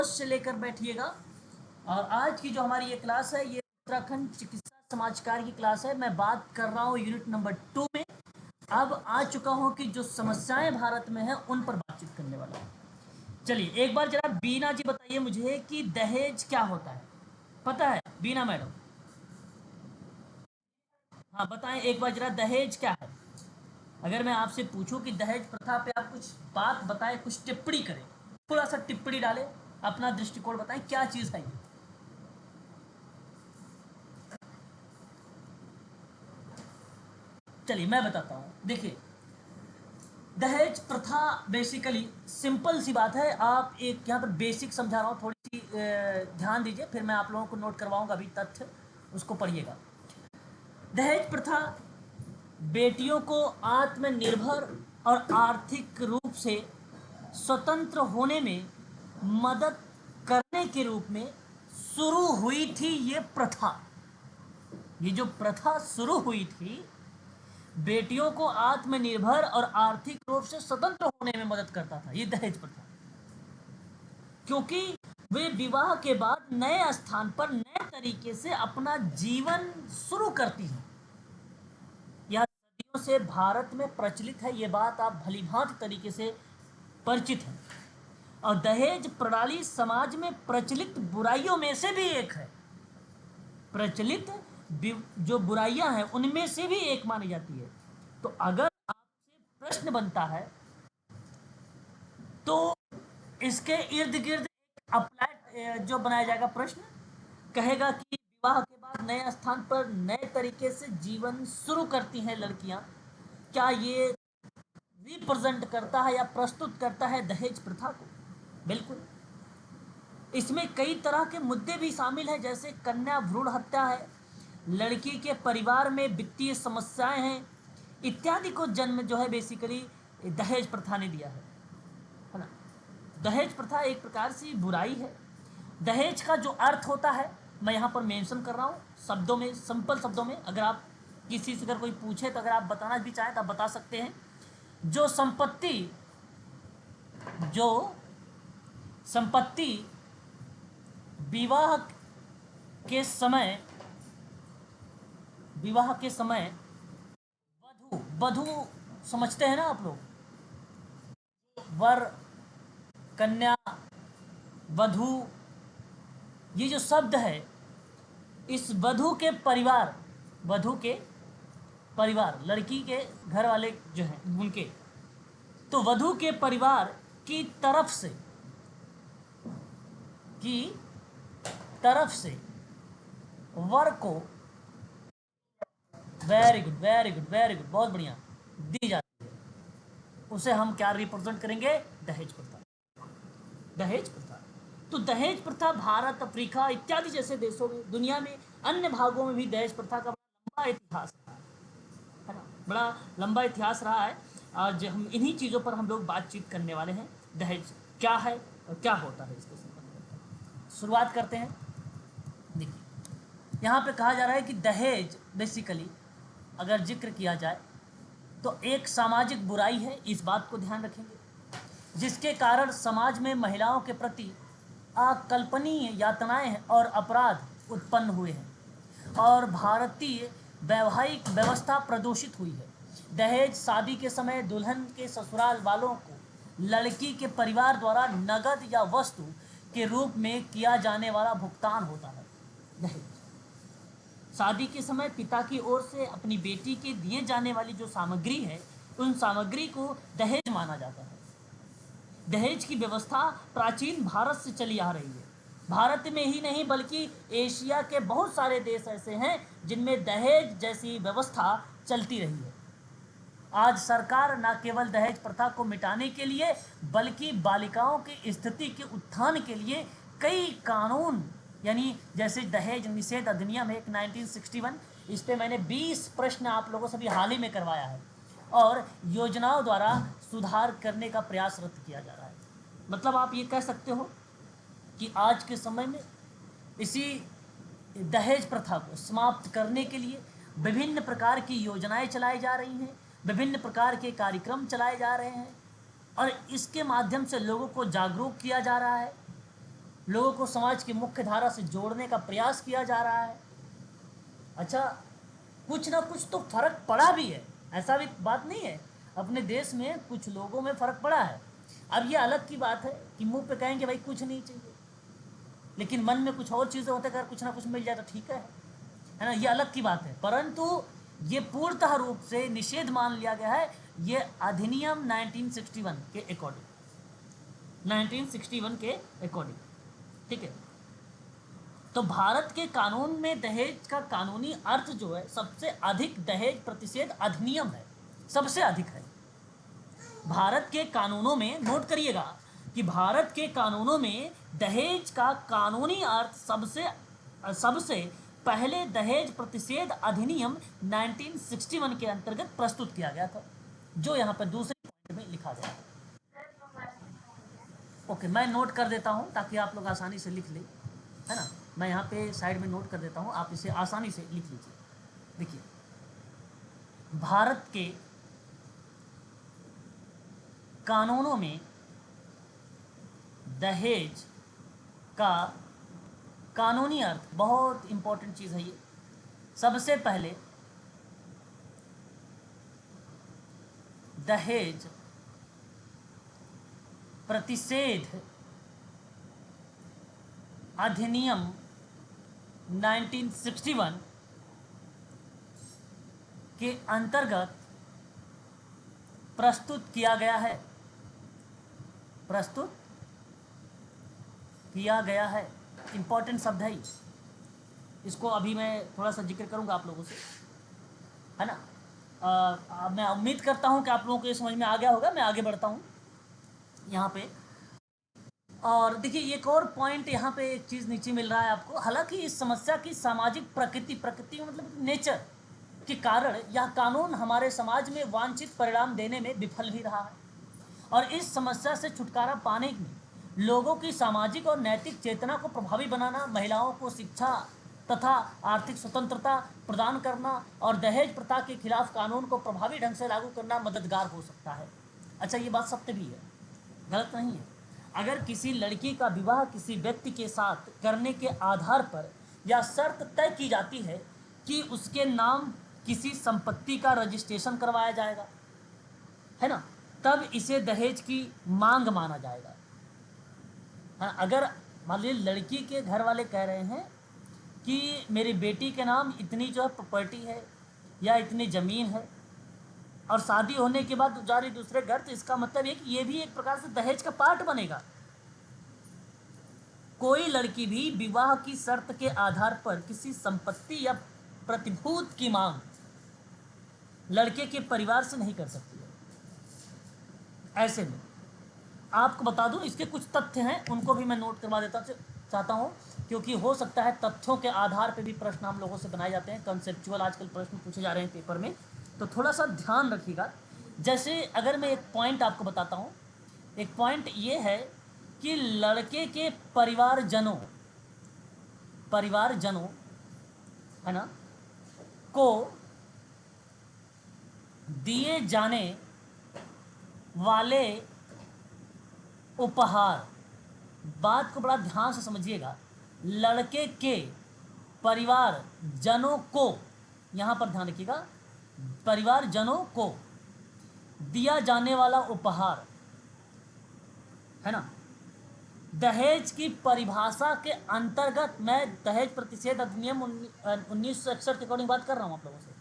से लेकर बैठिएगा। और आज की जो हमारी ये क्लास है, ये उत्तराखंड चिकित्सा समाजकार की क्लास है। मैं बात कर रहा हूँ यूनिट नंबर 2 में। अब आ चुका हूँ कि जो समस्याएं भारत में हैं उन पर बातचीत करने वाला हूँ। चलिए एक बार जरा बीना जी बताइए मुझे कि दहेज क्या होता है। पता है बीना मैडम? हाँ बताएं एक बार जरा, दहेज क्या है। अगर मैं आपसे पूछूं कि दहेज प्रथा पे आप कुछ बात बताएं, कुछ टिप्पणी करें, थोड़ा सा टिप्पणी डालें, अपना दृष्टिकोण बताएं, क्या चीज़ है ये। चलिए मैं बताता हूँ। देखिए, दहेज प्रथा बेसिकली सिंपल सी बात है। आप एक यहाँ पर बेसिक समझा रहा हूँ, थोड़ी सी ध्यान दीजिए, फिर मैं आप लोगों को नोट करवाऊंगा अभी तथ्य, उसको पढ़िएगा। दहेज प्रथा बेटियों को आत्मनिर्भर और आर्थिक रूप से स्वतंत्र होने में मदद करने के रूप में शुरू हुई थी। ये प्रथा, ये जो प्रथा शुरू हुई थी, बेटियों को आत्मनिर्भर और आर्थिक रूप से स्वतंत्र होने में मदद करता था ये दहेज प्रथा। क्योंकि वे विवाह के बाद नए स्थान पर नए तरीके से अपना जीवन शुरू करती हैं। यह सदियों से भारत में प्रचलित है, ये बात आप भलीभांति तरीके से परिचित हैं। और दहेज प्रणाली समाज में प्रचलित बुराइयों में से भी एक है। प्रचलित जो बुराइयां हैं उनमें से भी एक मानी जाती है। तो अगर आपसे प्रश्न बनता है तो इसके इर्द गिर्द एक अप्लाइड जो बनाया जाएगा प्रश्न, कहेगा कि विवाह के बाद नए स्थान पर नए तरीके से जीवन शुरू करती हैं लड़कियां। क्या ये रिप्रेजेंट करता है या प्रस्तुत करता है दहेज प्रथा को? बिल्कुल। इसमें कई तरह के मुद्दे भी शामिल हैं, जैसे कन्या भ्रूण हत्या है, लड़की के परिवार में वित्तीय समस्याएं हैं, इत्यादि को जन्म जो है बेसिकली दहेज प्रथा ने दिया है ना। दहेज प्रथा एक प्रकार से बुराई है। दहेज का जो अर्थ होता है मैं यहाँ पर मेंशन कर रहा हूँ शब्दों में, सिंपल शब्दों में। अगर आप किसी से अगर कोई पूछे तो अगर आप बताना भी चाहें तो आप बता सकते हैं। जो संपत्ति, जो संपत्ति विवाह के समय, विवाह के समय वधू, वधू समझते हैं ना आप लोग, वर, कन्या, वधू, ये जो शब्द है, इस वधू के परिवार, वधू के परिवार, लड़की के घर वाले जो हैं उनके, तो वधू के परिवार की तरफ से, की तरफ से वर को, very good very good very good, बहुत बढ़िया, दी जाती है। उसे हम क्या रिप्रेजेंट करेंगे? दहेज प्रथा। दहेज प्रथा, तो दहेज प्रथा भारत, अफ्रीका इत्यादि जैसे देशों में, दुनिया में अन्य भागों में भी दहेज प्रथा का बड़ा लंबा इतिहास रहा है ना, बड़ा लंबा इतिहास रहा है। आज हम इन्हीं चीज़ों पर हम लोग बातचीत करने वाले हैं। दहेज क्या है और क्या होता है, इसके संबंध में शुरुआत करते हैं। देखिए यहाँ पे कहा जा रहा है कि दहेज बेसिकली अगर जिक्र किया जाए तो एक सामाजिक बुराई है, इस बात को ध्यान रखेंगे, जिसके कारण समाज में महिलाओं के प्रति अकल्पनीय यातनाएं और अपराध उत्पन्न हुए हैं और भारतीय वैवाहिक व्यवस्था प्रदूषित हुई है। दहेज शादी के समय दुल्हन के ससुराल वालों को लड़की के परिवार द्वारा नगद या वस्तु के रूप में किया जाने वाला भुगतान होता है। दहेज शादी के समय पिता की ओर से अपनी बेटी के दिए जाने वाली जो सामग्री है, उन सामग्री को दहेज माना जाता है। दहेज की व्यवस्था प्राचीन भारत से चली आ रही है। भारत में ही नहीं बल्कि एशिया के बहुत सारे देश ऐसे हैं जिनमें दहेज जैसी व्यवस्था चलती रही है। आज सरकार न केवल दहेज प्रथा को मिटाने के लिए बल्कि बालिकाओं की स्थिति के उत्थान के लिए कई कानून, यानी जैसे दहेज निषेध अधिनियम एक 1961, इस पे मैंने 20 प्रश्न आप लोगों से भी हाल ही में करवाया है, और योजनाओं द्वारा सुधार करने का प्रयासरत किया जा रहा है। मतलब आप ये कह सकते हो कि आज के समय में इसी दहेज प्रथा को समाप्त करने के लिए विभिन्न प्रकार की योजनाएं चलाई जा रही हैं, विभिन्न प्रकार के कार्यक्रम चलाए जा रहे हैं और इसके माध्यम से लोगों को जागरूक किया जा रहा है। लोगों को समाज की मुख्य धारा से जोड़ने का प्रयास किया जा रहा है। अच्छा, कुछ ना कुछ तो फर्क पड़ा भी है, ऐसा भी बात नहीं है, अपने देश में कुछ लोगों में फर्क पड़ा है। अब ये अलग की बात है कि मुंह पे कहेंगे भाई कुछ नहीं चाहिए, लेकिन मन में कुछ और चीज़ें होते, अगर कुछ ना कुछ मिल जाए तो ठीक है ना, ये अलग की बात है। परंतु ये पूर्णतः रूप से निषेध मान लिया गया है, ये अधिनियम 1961 के अकॉर्डिंग, 1961 के अकॉर्डिंग, ठीक है। तो भारत के कानून में दहेज का कानूनी अर्थ जो है, सबसे अधिक दहेज प्रतिषेध अधिनियम है, सबसे अधिक है भारत के कानूनों में। नोट करिएगा कि भारत के कानूनों में दहेज का कानूनी अर्थ सबसे पहले दहेज प्रतिषेध अधिनियम 1961 के अंतर्गत प्रस्तुत किया गया था, जो यहाँ पर दूसरे पॉइंट में लिखा गया है। ओके, मैं नोट कर देता हूँ ताकि आप लोग आसानी से लिख लें, है ना। मैं यहाँ पे साइड में नोट कर देता हूँ, आप इसे आसानी से लिख लीजिए। देखिए, भारत के कानूनों में दहेज का कानूनी अर्थ, बहुत इंपॉर्टेंट चीज़ है ये। सबसे पहले दहेज प्रतिषेध अधिनियम 1961 के अंतर्गत प्रस्तुत किया गया है, प्रस्तुत किया गया है। इंपॉर्टेंट शब्द है, इसको अभी मैं थोड़ा सा जिक्र करूंगा आप लोगों से, है ना। मैं उम्मीद करता हूं कि आप लोगों को ये समझ में आ गया होगा। मैं आगे बढ़ता हूं यहाँ पे, और देखिए एक और पॉइंट यहाँ पे, एक चीज़ नीचे मिल रहा है आपको। हालांकि इस समस्या की सामाजिक प्रकृति मतलब नेचर के कारण यह कानून हमारे समाज में वांछित परिणाम देने में विफल भी रहा है, और इस समस्या से छुटकारा पाने में लोगों की सामाजिक और नैतिक चेतना को प्रभावी बनाना, महिलाओं को शिक्षा तथा आर्थिक स्वतंत्रता प्रदान करना और दहेज प्रथा के खिलाफ कानून को प्रभावी ढंग से लागू करना मददगार हो सकता है। अच्छा, ये बात सत्य भी है, गलत नहीं है। अगर किसी लड़की का विवाह किसी व्यक्ति के साथ करने के आधार पर यह शर्त तय की जाती है कि उसके नाम किसी संपत्ति का रजिस्ट्रेशन करवाया जाएगा, है ना, तब इसे दहेज की मांग माना जाएगा। हाँ, अगर मान लीजिए लड़की के घर वाले कह रहे हैं कि मेरी बेटी के नाम इतनी जो है प्रॉपर्टी है या इतनी ज़मीन है, और शादी होने के बाद जा रही दूसरे घर, तो इसका मतलब है कि ये भी एक प्रकार से दहेज का पार्ट बनेगा। कोई लड़की भी विवाह की शर्त के आधार पर किसी संपत्ति या प्रतिभूत की मांग लड़के के परिवार से नहीं कर सकती है। ऐसे में आपको बता दूं, इसके कुछ तथ्य हैं, उनको भी मैं नोट करवा देता चाहता हूं, क्योंकि हो सकता है तथ्यों के आधार पर भी प्रश्न हम लोगों से बनाए जाते हैं, कंसेप्चुअल आजकल प्रश्न पूछे जा रहे हैं पेपर में, तो थोड़ा सा ध्यान रखिएगा। जैसे अगर मैं एक पॉइंट आपको बताता हूँ, एक पॉइंट ये है कि लड़के के परिवारजनों है ना, को दिए जाने वाले उपहार, बात को बड़ा ध्यान से समझिएगा, लड़के के परिवारजनों को, यहाँ पर ध्यान रखिएगा, परिवारजनों को दिया जाने वाला उपहार, है ना, दहेज की परिभाषा के अंतर्गत, मैं दहेज प्रतिषेध अधिनियम 1961 के अकॉर्डिंग बात कर रहा हूँ आप लोगों से,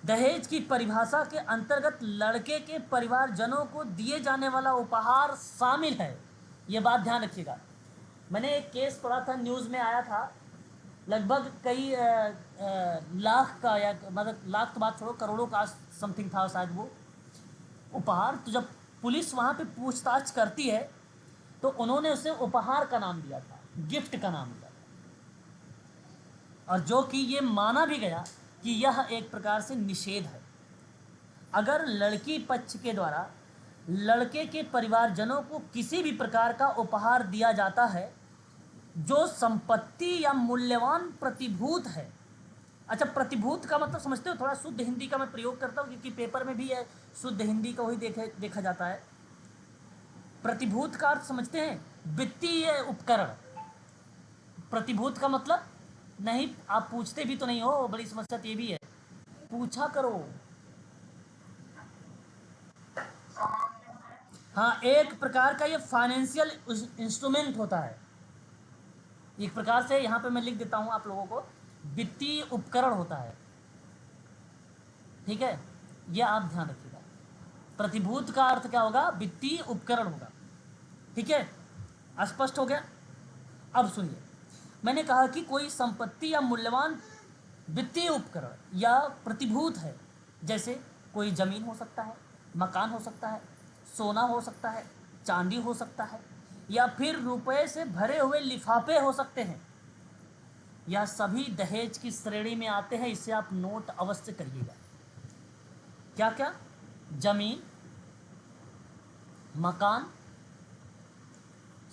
दहेज की परिभाषा के अंतर्गत लड़के के परिवारजनों को दिए जाने वाला उपहार शामिल है। ये बात ध्यान रखिएगा। मैंने एक केस पढ़ा था, न्यूज़ में आया था, लगभग कई लाख का, या मतलब लाख तो बात छोड़ो, करोड़ों का समथिंग था शायद वो उपहार। तो जब पुलिस वहाँ पे पूछताछ करती है तो उन्होंने उसे उपहार का नाम दिया था, गिफ्ट का नाम दिया था, और जो कि ये माना भी गया कि यह एक प्रकार से निषेध है। अगर लड़की पक्ष के द्वारा लड़के के परिवारजनों को किसी भी प्रकार का उपहार दिया जाता है जो संपत्ति या मूल्यवान प्रतिभूत है, अच्छा, प्रतिभूत का मतलब समझते हो, थोड़ा शुद्ध हिंदी का मैं प्रयोग करता हूँ क्योंकि पेपर में भी है, शुद्ध हिंदी का वही देखा जाता है। प्रतिभूत का अर्थ समझते हैं, वित्तीय उपकरण। प्रतिभूत का मतलब नहीं, आप पूछते भी तो नहीं हो, बड़ी समस्या तो ये भी है, पूछा करो। हाँ, एक प्रकार का ये फाइनेंशियल इंस्ट्रूमेंट होता है, एक प्रकार से। यहाँ पे मैं लिख देता हूँ आप लोगों को, वित्तीय उपकरण होता है, ठीक है, ये आप ध्यान रखिएगा। प्रतिभूत का अर्थ क्या होगा, वित्तीय उपकरण होगा, ठीक है, स्पष्ट हो गया। अब सुनिए, मैंने कहा कि कोई संपत्ति या मूल्यवान वित्तीय उपकरण या प्रतिभूत है, जैसे कोई जमीन हो सकता है, मकान हो सकता है, सोना हो सकता है, चांदी हो सकता है, या फिर रुपए से भरे हुए लिफाफे हो सकते हैं। यह सभी दहेज की श्रेणी में आते हैं, इसे आप नोट अवश्य करिएगा। क्या क्या, जमीन, मकान,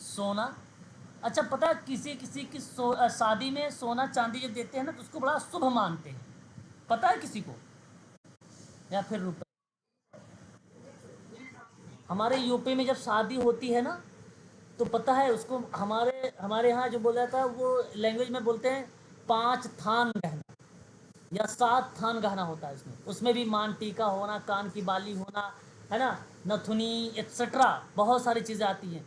सोना। अच्छा, पता है किसी किसी की शादी में सोना चांदी जब देते हैं ना तो उसको बड़ा शुभ मानते हैं, पता है किसी को? या फिर रुपए। हमारे यूपी में जब शादी होती है ना तो पता है उसको, हमारे हमारे यहाँ जो बोला था वो लैंग्वेज में बोलते हैं 5 थान गहना या 7 थान गहना होता है इसमें, उसमें भी मान टीका होना, कान की बाली होना, है ना, नथुनी एक्सेट्रा, बहुत सारी चीज़ें आती हैं।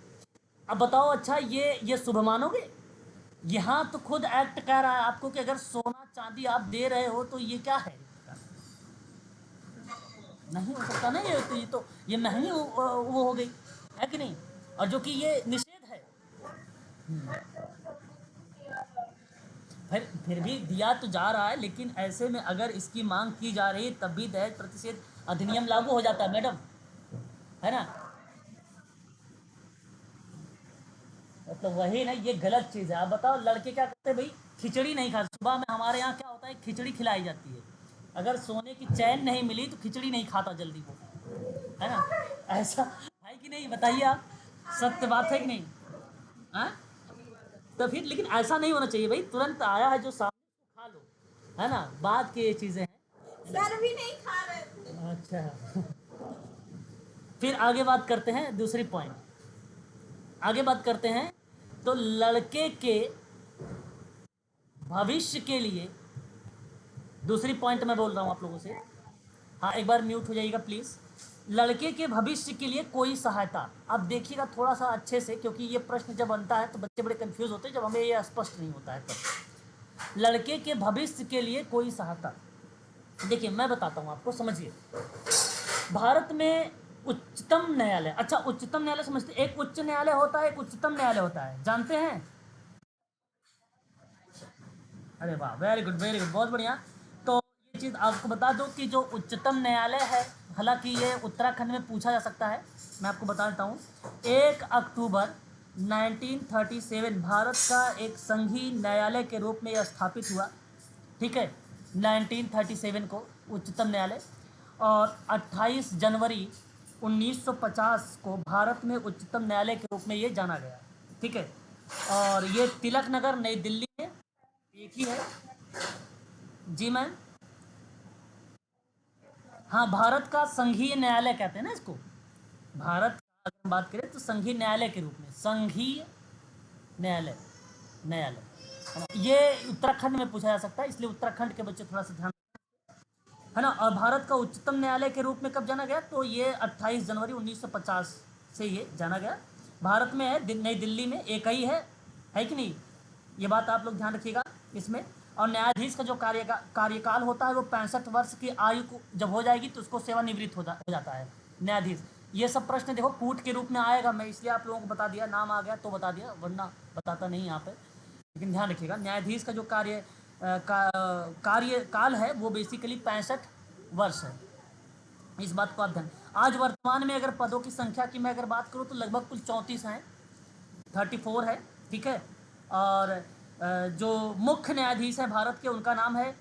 अब बताओ, अच्छा ये शुभ मानोगे? यहाँ तो खुद एक्ट कह रहा है आपको कि अगर सोना चांदी आप दे रहे हो तो ये क्या है, नहीं हो सकता ना, ये महंगी वो हो गई, है कि नहीं? और जो कि ये निषेध है। फिर भी दिया तो जा रहा है, लेकिन ऐसे में अगर इसकी मांग की जा रही है तब भी दहेज प्रतिषेध अधिनियम लागू हो जाता है मैडम, है ना। मतलब वही ना, ये गलत चीज़ है। आप बताओ, लड़के क्या करते हैं भाई, खिचड़ी नहीं खाते सुबह में, हमारे यहाँ क्या होता है, खिचड़ी खिलाई जाती है। अगर सोने की चैन नहीं मिली तो खिचड़ी नहीं खाता जल्दी वो, है ना, ऐसा है कि नहीं, बताइए आप, सत्य बात है कि नहीं? हाँ, तो फिर लेकिन ऐसा नहीं होना चाहिए भाई, तुरंत आया है जो सामने उसको खा लो, है ना, बात की ये चीज़ें हैं। सर भी नहीं खा रहे थे। अच्छा, फिर आगे बात करते हैं, दूसरी पॉइंट आगे बात करते हैं। तो लड़के के भविष्य के लिए, दूसरी पॉइंट मैं बोल रहा हूँ आप लोगों से। हाँ, एक बार म्यूट हो जाइएगा प्लीज़। लड़के के भविष्य के लिए कोई सहायता, अब देखिएगा थोड़ा सा अच्छे से, क्योंकि ये प्रश्न जब बनता है तो बच्चे बड़े कंफ्यूज होते हैं जब हमें ये स्पष्ट नहीं होता है तब। लड़के के भविष्य के लिए कोई सहायता, देखिए मैं बताता हूँ आपको, समझिए। भारत में उच्चतम न्यायालय, अच्छा उच्चतम न्यायालय समझते, एक उच्च न्यायालय होता है, एक उच्चतम न्यायालय होता है, जानते हैं? अरे वाह, वेरी गुड वेरी गुड, बहुत बढ़िया। तो ये चीज़ आपको बता दूं कि जो उच्चतम न्यायालय है, हालांकि ये उत्तराखंड में पूछा जा सकता है, मैं आपको बता देता हूँ। 1 अक्टूबर 1937 भारत का एक संघीय न्यायालय के रूप में यह स्थापित हुआ, ठीक है, 1937 को उच्चतम न्यायालय। और 28 जनवरी 1950 को भारत में उच्चतम न्यायालय के रूप में ये जाना गया, ठीक है। और ये तिलक नगर नई दिल्ली में एक ही है। जी मैम, हाँ, भारत का संघीय न्यायालय कहते हैं ना इसको। भारत का अगर हम बात करें तो संघीय न्यायालय के रूप में, संघीय न्यायालय, न्यायालय, है ना? ये उत्तराखंड में पूछा जा सकता है, इसलिए उत्तराखंड के बच्चे थोड़ा सा ध्यान, है ना। और भारत का उच्चतम न्यायालय के रूप में कब जाना गया, तो ये 28 जनवरी 1950 से ये जाना गया। भारत में है, नई दिल्ली में एक ही है कि नहीं, ये बात आप लोग ध्यान रखिएगा इसमें। और न्यायाधीश का जो कार्यकाल होता है वो 65 वर्ष की आयु को जब हो जाएगी तो उसको सेवानिवृत्त हो जाता है न्यायाधीश। ये सब प्रश्न देखो कूट के रूप में आएगा, मैं इसलिए आप लोगों को बता दिया, नाम आ गया तो बता दिया, वरना बताता नहीं यहाँ पे। लेकिन ध्यान रखिएगा, न्यायाधीश का जो कार्यकाल है वो बेसिकली 65 वर्ष है, इस बात को आप ध्यान। आज वर्तमान में अगर पदों की संख्या की मैं अगर बात करूँ तो लगभग कुल 34 हैं, 34 है, ठीक है। और जो मुख्य न्यायाधीश हैं भारत के, उनका नाम है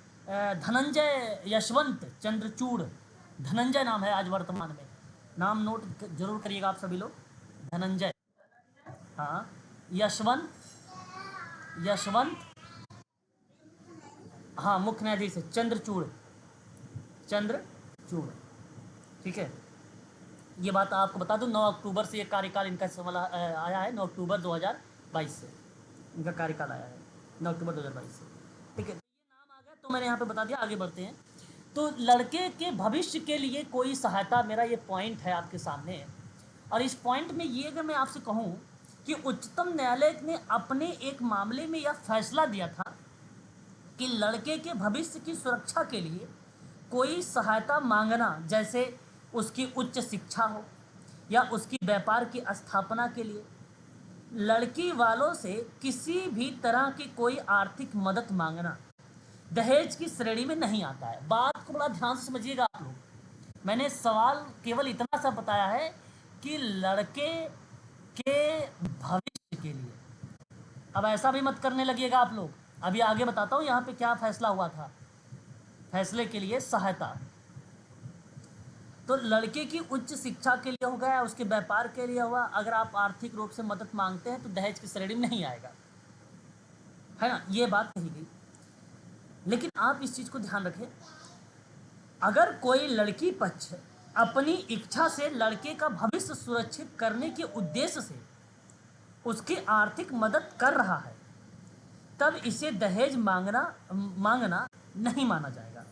धनंजय यशवंत चंद्रचूड़, धनंजय नाम है आज वर्तमान में, नाम नोट जरूर करिएगा आप सभी लोग, धनंजय, हाँ, यशवंत, यशवंत, हाँ, मुख्य न्यायाधीश है चंद्रचूड़, चंद्रचूड़, ठीक है। ये बात आपको बता दूं, 9 अक्टूबर से ये कार्यकाल इनका आया है, 9 अक्टूबर 2022 से इनका कार्यकाल आया है, 9 अक्टूबर 2022 से। ठीक है, तो ये नाम आ गया तो मैंने यहाँ पे बता दिया, आगे बढ़ते हैं। तो लड़के के भविष्य के लिए कोई सहायता, मेरा ये पॉइंट है आपके सामने। और इस पॉइंट में ये अगर मैं आपसे कहूँ कि उच्चतम न्यायालय ने अपने एक मामले में यह फैसला दिया था कि लड़के के भविष्य की सुरक्षा के लिए कोई सहायता मांगना, जैसे उसकी उच्च शिक्षा हो या उसकी व्यापार की स्थापना के लिए, लड़की वालों से किसी भी तरह की कोई आर्थिक मदद मांगना दहेज की श्रेणी में नहीं आता है। बात को बड़ा ध्यान से समझिएगा आप लोग। मैंने सवाल केवल इतना सा बताया है कि लड़के के भविष्य के लिए। अब ऐसा भी मत करने लगिएगा आप लोग, अभी आगे बताता हूँ यहाँ पे क्या फैसला हुआ था। फैसले के लिए सहायता, तो लड़के की उच्च शिक्षा के लिए हो गया, उसके व्यापार के लिए हुआ, अगर आप आर्थिक रूप से मदद मांगते हैं तो दहेज की श्रेणी में नहीं आएगा, है ना, ये बात कही गई। लेकिन आप इस चीज को ध्यान रखें, अगर कोई लड़की पक्ष अपनी इच्छा से लड़के का भविष्य सुरक्षित करने के उद्देश्य से उसकी आर्थिक मदद कर रहा है, तब इसे दहेज मांगना नहीं माना जाएगा।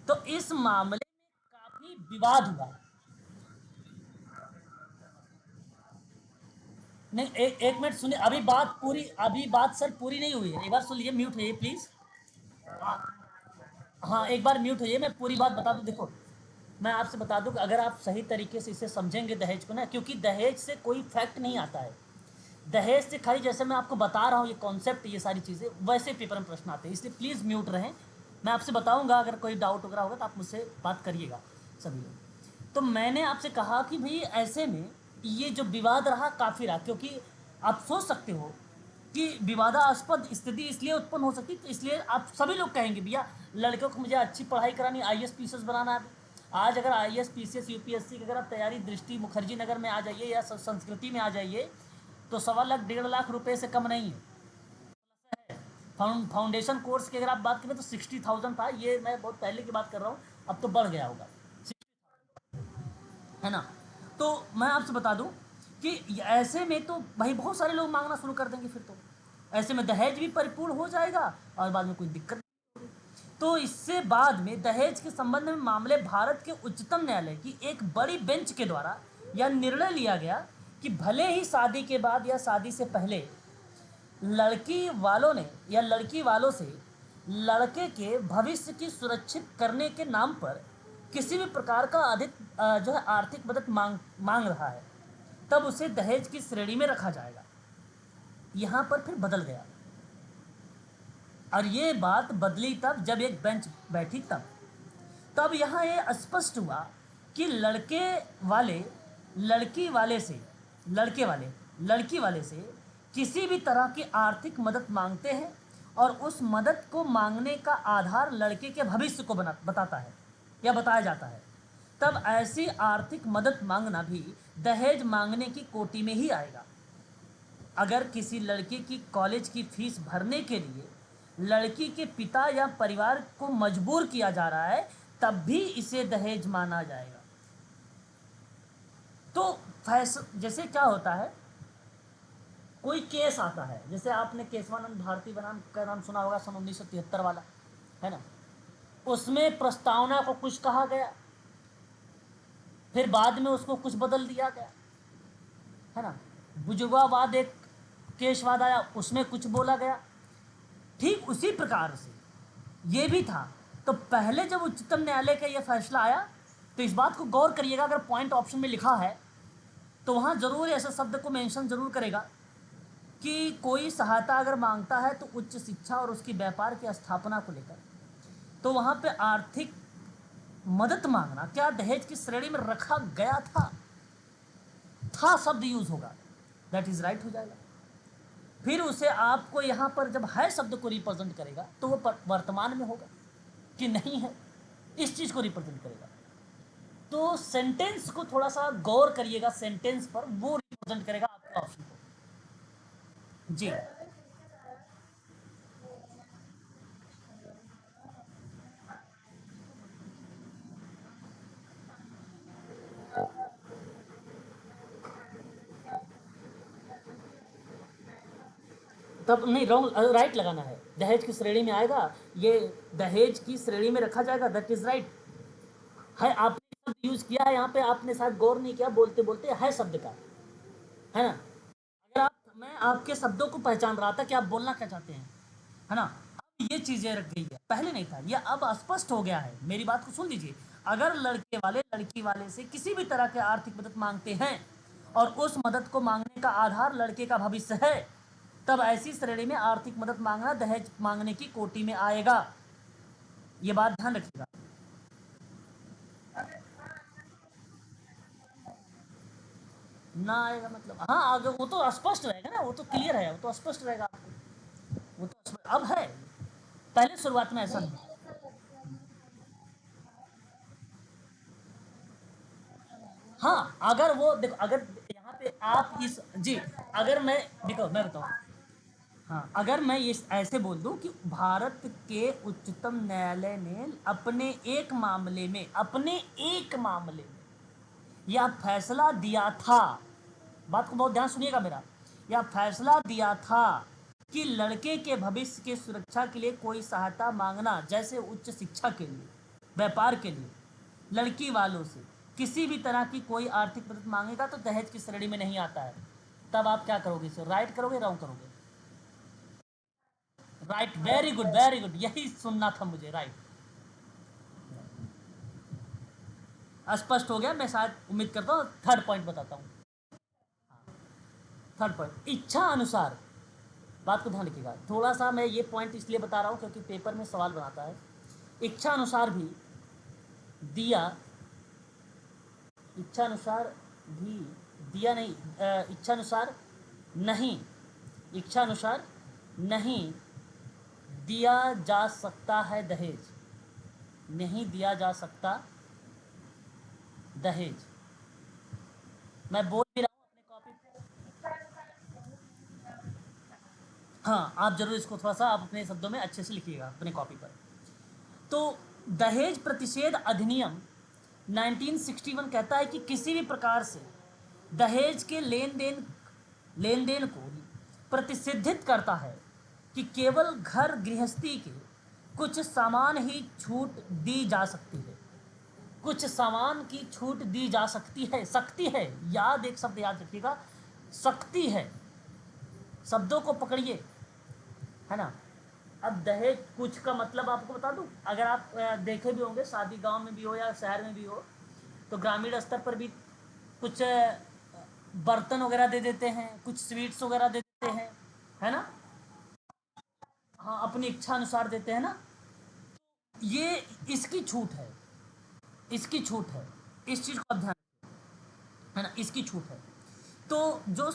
तो इस मामले में काफी विवाद हुआ। नहीं, एक मिनट सुनिए, अभी बात सर पूरी नहीं हुई है, एक बार सुन लीजिए, म्यूट होइए प्लीज। हाँ, एक बार म्यूट होइए, मैं पूरी बात बता दूं। देखो, मैं आपसे बता दूं कि अगर आप सही तरीके से इसे समझेंगे दहेज को ना, क्योंकि दहेज से कोई फैक्ट नहीं आता है, दहेज से खाली जैसे मैं आपको बता रहा हूँ ये कॉन्सेप्ट, ये सारी चीज़ें वैसे पेपर में प्रश्न आते हैं, इसलिए प्लीज़ म्यूट रहें। मैं आपसे बताऊंगा, अगर कोई डाउट वगैरह होगा तो आप मुझसे बात करिएगा सभी लोग। तो मैंने आपसे कहा कि भाई ऐसे में ये जो विवाद रहा काफ़ी रहा, क्योंकि आप सोच सकते हो कि विवादास्पद स्थिति इसलिए उत्पन्न हो सकती, तो इसलिए आप सभी लोग कहेंगे भैया लड़कियों को मुझे अच्छी पढ़ाई करानी, IAS PCS बनाना है। आज अगर IAS PCS UPSC की अगर आप तैयारी दृष्टि मुखर्जी नगर में आ जाइए या संस्कृति में आ जाइए, तो 1.25 1.5 लाख रुपए से कम नहीं है। फाउंडेशन कोर्स की अगर आप बात करें तो 60,000 था, ये मैं बहुत पहले की बात कर रहा हूँ, अब तो बढ़ गया होगा, है ना। तो मैं आपसे बता दूं कि ऐसे में तो भाई बहुत सारे लोग मांगना शुरू कर देंगे, फिर तो ऐसे में दहेज भी परिपूर्ण हो जाएगा और बाद में कोई दिक्कत नहीं होगी। तो इससे बाद में दहेज के संबंध में मामले भारत के उच्चतम न्यायालय की एक बड़ी बेंच के द्वारा यह निर्णय लिया गया कि भले ही शादी के बाद या शादी से पहले लड़की वालों ने या लड़की वालों से लड़के के भविष्य की सुरक्षित करने के नाम पर किसी भी प्रकार का अधिक जो है आर्थिक मदद मांग रहा है, तब उसे दहेज की श्रेणी में रखा जाएगा। यहाँ पर फिर बदल गया, और ये बात बदली तब जब एक बेंच बैठी, तब यहाँ ये स्पष्ट हुआ कि वाले लड़की वाले से लड़के वाले लड़की वाले से किसी भी तरह की आर्थिक मदद मांगते हैं, और उस मदद को मांगने का आधार लड़के के भविष्य को बताता है या बताया जाता है, तब ऐसी आर्थिक मदद मांगना भी दहेज मांगने की कोटि में ही आएगा। अगर किसी लड़के की कॉलेज की फीस भरने के लिए लड़की के पिता या परिवार को मजबूर किया जा रहा है, तब भी इसे दहेज माना जाएगा। तो जैसे क्या होता है, कोई केस आता है, जैसे आपने केशवानंद भारती बनाम का नाम सुना होगा, सन 1973 वाला, है ना। उसमें प्रस्तावना को कुछ कहा गया, फिर बाद में उसको कुछ बदल दिया गया, है ना। बुजुर्गवाद एक केसवाद आया, उसमें कुछ बोला गया। ठीक उसी प्रकार से ये भी था। तो पहले जब उच्चतम न्यायालय का यह फैसला आया, तो इस बात को गौर करिएगा, अगर पॉइंट ऑप्शन में लिखा है तो वहाँ जरूर ऐसे शब्द को मेंशन जरूर करेगा कि कोई सहायता अगर मांगता है तो उच्च शिक्षा और उसकी व्यापार की स्थापना को लेकर, तो वहाँ पे आर्थिक मदद मांगना क्या दहेज की श्रेणी में रखा गया था शब्द यूज होगा, दैट इज राइट हो जाएगा। फिर उसे आपको यहाँ पर जब है शब्द को रिप्रेजेंट करेगा तो वो वर्तमान में होगा कि नहीं है, इस चीज को रिप्रेजेंट करेगा। तो सेंटेंस को थोड़ा सा गौर करिएगा, सेंटेंस पर वो रिप्रेजेंट करेगा आपके ऑप्शन को। जी, तब नहीं, रॉन्ग, राइट लगाना है, दहेज की श्रेणी में आएगा, ये दहेज की श्रेणी में रखा जाएगा, दैट इज राइट। है, आपने शब्द यूज किया है यहाँ पे, आपने शायद गौर नहीं किया, बोलते बोलते है शब्द का, है ना। अगर आप, मैं आपके शब्दों को पहचान रहा था कि आप बोलना क्या चाहते हैं, है ना। अब ये चीजें रख गई है, पहले नहीं था, ये अब स्पष्ट हो गया है। मेरी बात को सुन लीजिए। अगर लड़के वाले लड़की वाले से किसी भी तरह के आर्थिक मदद मांगते हैं और उस मदद को मांगने का आधार लड़के का भविष्य है, तब ऐसी श्रेणी में आर्थिक मदद मांगना दहेज मांगने की कोटि में आएगा। ये बात ध्यान रखिएगा। ना आएगा मतलब, हाँ, आगे वो तो स्पष्ट रहेगा ना, वो तो क्लियर है, वो तो स्पष्ट रहेगा आपको। वो तो अब है, पहले शुरुआत में ऐसा नहीं। हाँ, अगर वो देखो, अगर यहाँ पे आप इस जी, अगर मैं, देखो मैं बताऊँ, हाँ, अगर मैं ये ऐसे बोल दूं कि भारत के उच्चतम न्यायालय ने अपने एक मामले में यह फैसला दिया था, बात को बहुत ध्यान सुनिएगा मेरा, यह फैसला दिया था कि लड़के के भविष्य की सुरक्षा के लिए कोई सहायता मांगना, जैसे उच्च शिक्षा के लिए, व्यापार के लिए, लड़की वालों से किसी भी तरह की कोई आर्थिक मदद मांगेगा तो दहेज की श्रेणी में नहीं आता है। तब आप क्या करोगे, इसे राइट करोगे, रॉन्ग करोगे? Right, very good, very good, यही सुनना था मुझे, राइट। स्पष्ट हो गया, मैं शायद उम्मीद करता हूँ। थर्ड पॉइंट बताता हूँ। थर्ड पॉइंट, इच्छा अनुसार, बात को ध्यान रखिएगा, थोड़ा सा मैं ये पॉइंट इसलिए बता रहा हूँ क्योंकि पेपर में सवाल बनाता है। इच्छा अनुसार भी दिया, इच्छा अनुसार भी दिया नहीं, इच्छा अनुसार नहीं, इच्छा अनुसार नहीं दिया जा सकता है दहेज, नहीं दिया जा सकता दहेज। मैं बोल भी रहा हूँ अपने कॉपी पे। हाँ, आप जरूर इसको थोड़ा सा आप अपने शब्दों में अच्छे से लिखिएगा अपने कॉपी पर। तो दहेज प्रतिषेध अधिनियम 1961 कहता है कि किसी भी प्रकार से दहेज के लेन देन को प्रतिषिद्धित करता है कि केवल घर गृहस्थी के कुछ सामान ही छूट दी जा सकती है, कुछ सामान की छूट दी जा सकती है, सकती है, याद, एक शब्द याद रखिएगा, सकती है, शब्दों को पकड़िए, है ना। अब दहेज कुछ का मतलब आपको बता दूं, अगर आप देखे भी होंगे, शादी गांव में भी हो या शहर में भी हो, तो ग्रामीण स्तर पर भी कुछ बर्तन वगैरह दे देते हैं, कुछ स्वीट्स वगैरह दे देते हैं, है ना। हाँ, अपनी इच्छा अनुसार देते हैं ना। ये इसकी छूट है, इसकी छूट है, इस चीज को आप ध्यान, है ना, इसकी छूट है। तो जो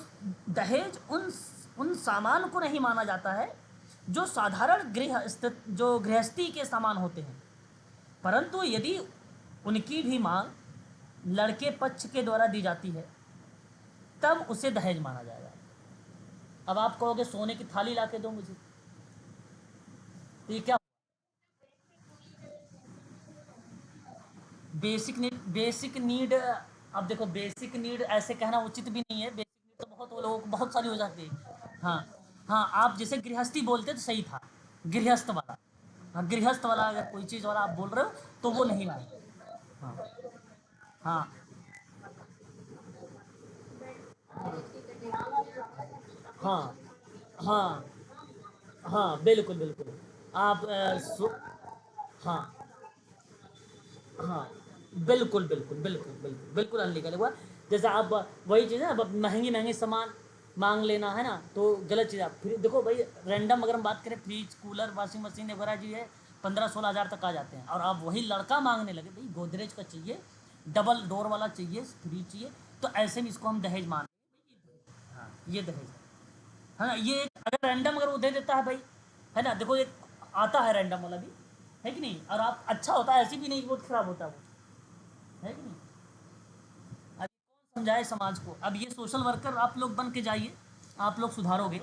दहेज उन सामान को नहीं माना जाता है जो साधारण गृह स्थित जो गृहस्थी के सामान होते हैं, परंतु यदि उनकी भी मांग लड़के पक्ष के द्वारा दी जाती है तब उसे दहेज माना जाएगा। अब आप कहोगे सोने की थाली ला के दो मुझे, तो ये क्या? बेसिक नीड, अब देखो, बेसिक नीड ऐसे कहना उचित भी नहीं है, बेसिक नीड तो बहुत लोगों को बहुत सारी हो जाती है। हाँ, हाँ, आप जैसे गृहस्थी बोलते तो सही था, गृहस्थ वाला, हाँ, गृहस्थ वाला अगर कोई चीज़ वाला आप बोल रहे हो तो वो नहीं मानेगा। हाँ, हाँ, हाँ, हाँ, हाँ, बिल्कुल बिल्कुल। आप हाँ, हाँ, बिल्कुल बिल्कुल बिल्कुल बिल्कुल बिल्कुल अनलीगल हुआ। जैसे आप वही चीज़ है, अब महंगी महंगी सामान मांग लेना, है ना, तो गलत चीज़। आप फिर देखो भाई, रैंडम अगर हम बात करें, फ्रिज, कूलर, वॉशिंग मशीन वगैरह जो है 15-16 हज़ार तक आ जाते हैं, और आप वही लड़का मांगने लगे भाई गोदरेज का चाहिए, डबल डोर वाला चाहिए, फ्रिज चाहिए, तो ऐसे में इसको हम दहेज मान, हाँ, ये दहेज है ना। ये अगर रैंडम अगर वो दे देता है भाई, है ना, देखो एक आता है रैंडम वाला भी, है कि नहीं, और आप अच्छा होता है, ऐसी भी नहीं कि बहुत खराब होता है वो, है कि नहीं। अब कौन समझाए समाज को, अब ये सोशल वर्कर आप लोग बन के जाइए, आप लोग सुधारोगे,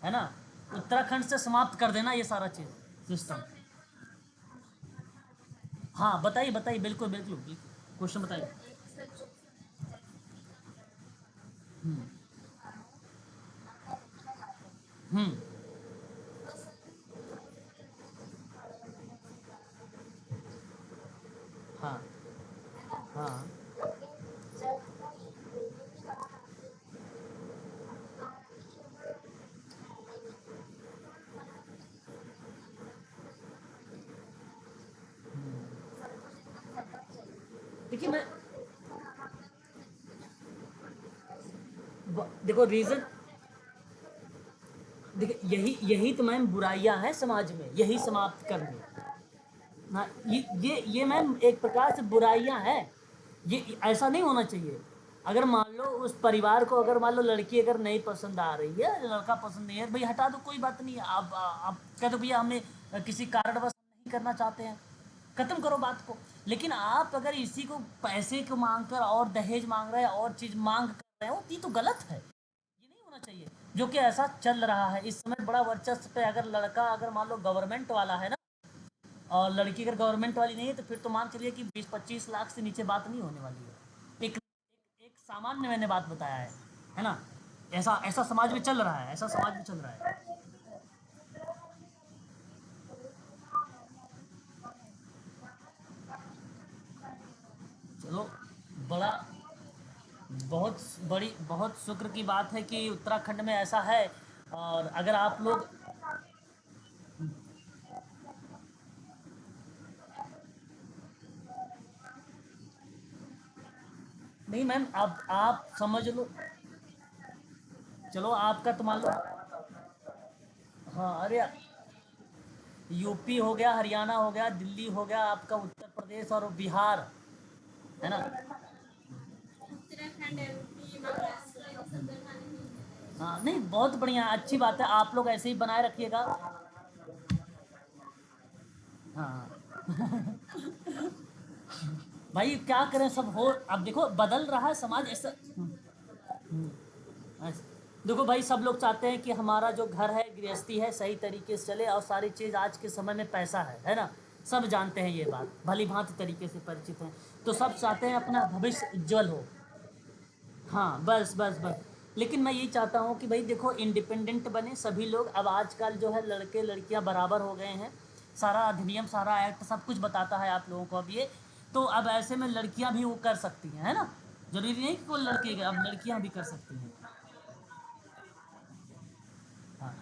है ना। उत्तराखंड से समाप्त कर देना ये सारा चीज़, सिस्टम। हाँ, बताइए बताइए, बिल्कुल बिल्कुल बिल्कुल, क्वेश्चन बताइए। हम्म, हम्म, देखिए मैं देखो रीजन, देखिए यही यही तो मैम बुराइयां हैं समाज में, यही समाप्त करनी। हाँ, ये मैम एक प्रकार से बुराइयां हैं। ये ऐसा नहीं होना चाहिए। अगर मान लो उस परिवार को, अगर मान लो लड़की अगर नहीं पसंद आ रही है, लड़का पसंद नहीं है, भाई हटा दो, कोई बात नहीं है। आप कह दो भैया हमने किसी कारणवश नहीं करना चाहते हैं, खत्म करो बात को। लेकिन आप अगर इसी को पैसे को मांग कर और दहेज मांग रहे हैं और चीज मांग कर रहे हो, तो ये तो गलत है, ये नहीं होना चाहिए। जो कि ऐसा चल रहा है इस समय बड़ा वर्चस्व पे। अगर लड़का अगर मान लो गवर्नमेंट वाला है ना, और लड़की अगर गवर्नमेंट वाली नहीं है, तो फिर तो मान चलिए कि 20-25 लाख से नीचे बात नहीं होने वाली है। एक सामान्य मैंने बात बताया है ना। ऐसा ऐसा समाज में चल रहा है, ऐसा समाज में चल रहा है। चलो, बड़ा बहुत बड़ी बहुत शुक्र की बात है कि उत्तराखंड में ऐसा है। और अगर आप लोग, नहीं मैम, आप समझ लो। चलो आपका तो मान लो, हाँ अरे, यूपी हो गया, हरियाणा हो गया, दिल्ली हो गया, आपका उत्तर प्रदेश और बिहार, है ना। हाँ नहीं, बहुत बढ़िया, अच्छी बात है, आप लोग ऐसे ही बनाए रखिएगा। हाँ भाई क्या करें, सब हो, अब देखो बदल रहा है समाज ऐसा। देखो भाई, सब लोग चाहते हैं कि हमारा जो घर है, गृहस्थी है, सही तरीके से चले, और सारी चीज़ आज के समय में पैसा है ना। सब जानते हैं ये बात, भली भांति तरीके से परिचित हैं। तो सब चाहते हैं अपना भविष्य उज्जवल हो। हाँ बस बस बस। लेकिन मैं यही चाहता हूँ कि भाई देखो, इंडिपेंडेंट बने सभी लोग। अब आजकल जो है लड़के लड़कियाँ बराबर हो गए हैं। सारा अधिनियम, सारा एक्ट, सब कुछ बताता है आप लोगों को अब ये। तो अब ऐसे में लड़कियाँ भी वो कर सकती हैं, है ना। जरूरी नहीं कि कोई लड़के, अब लड़कियाँ भी कर सकती हैं। हाँ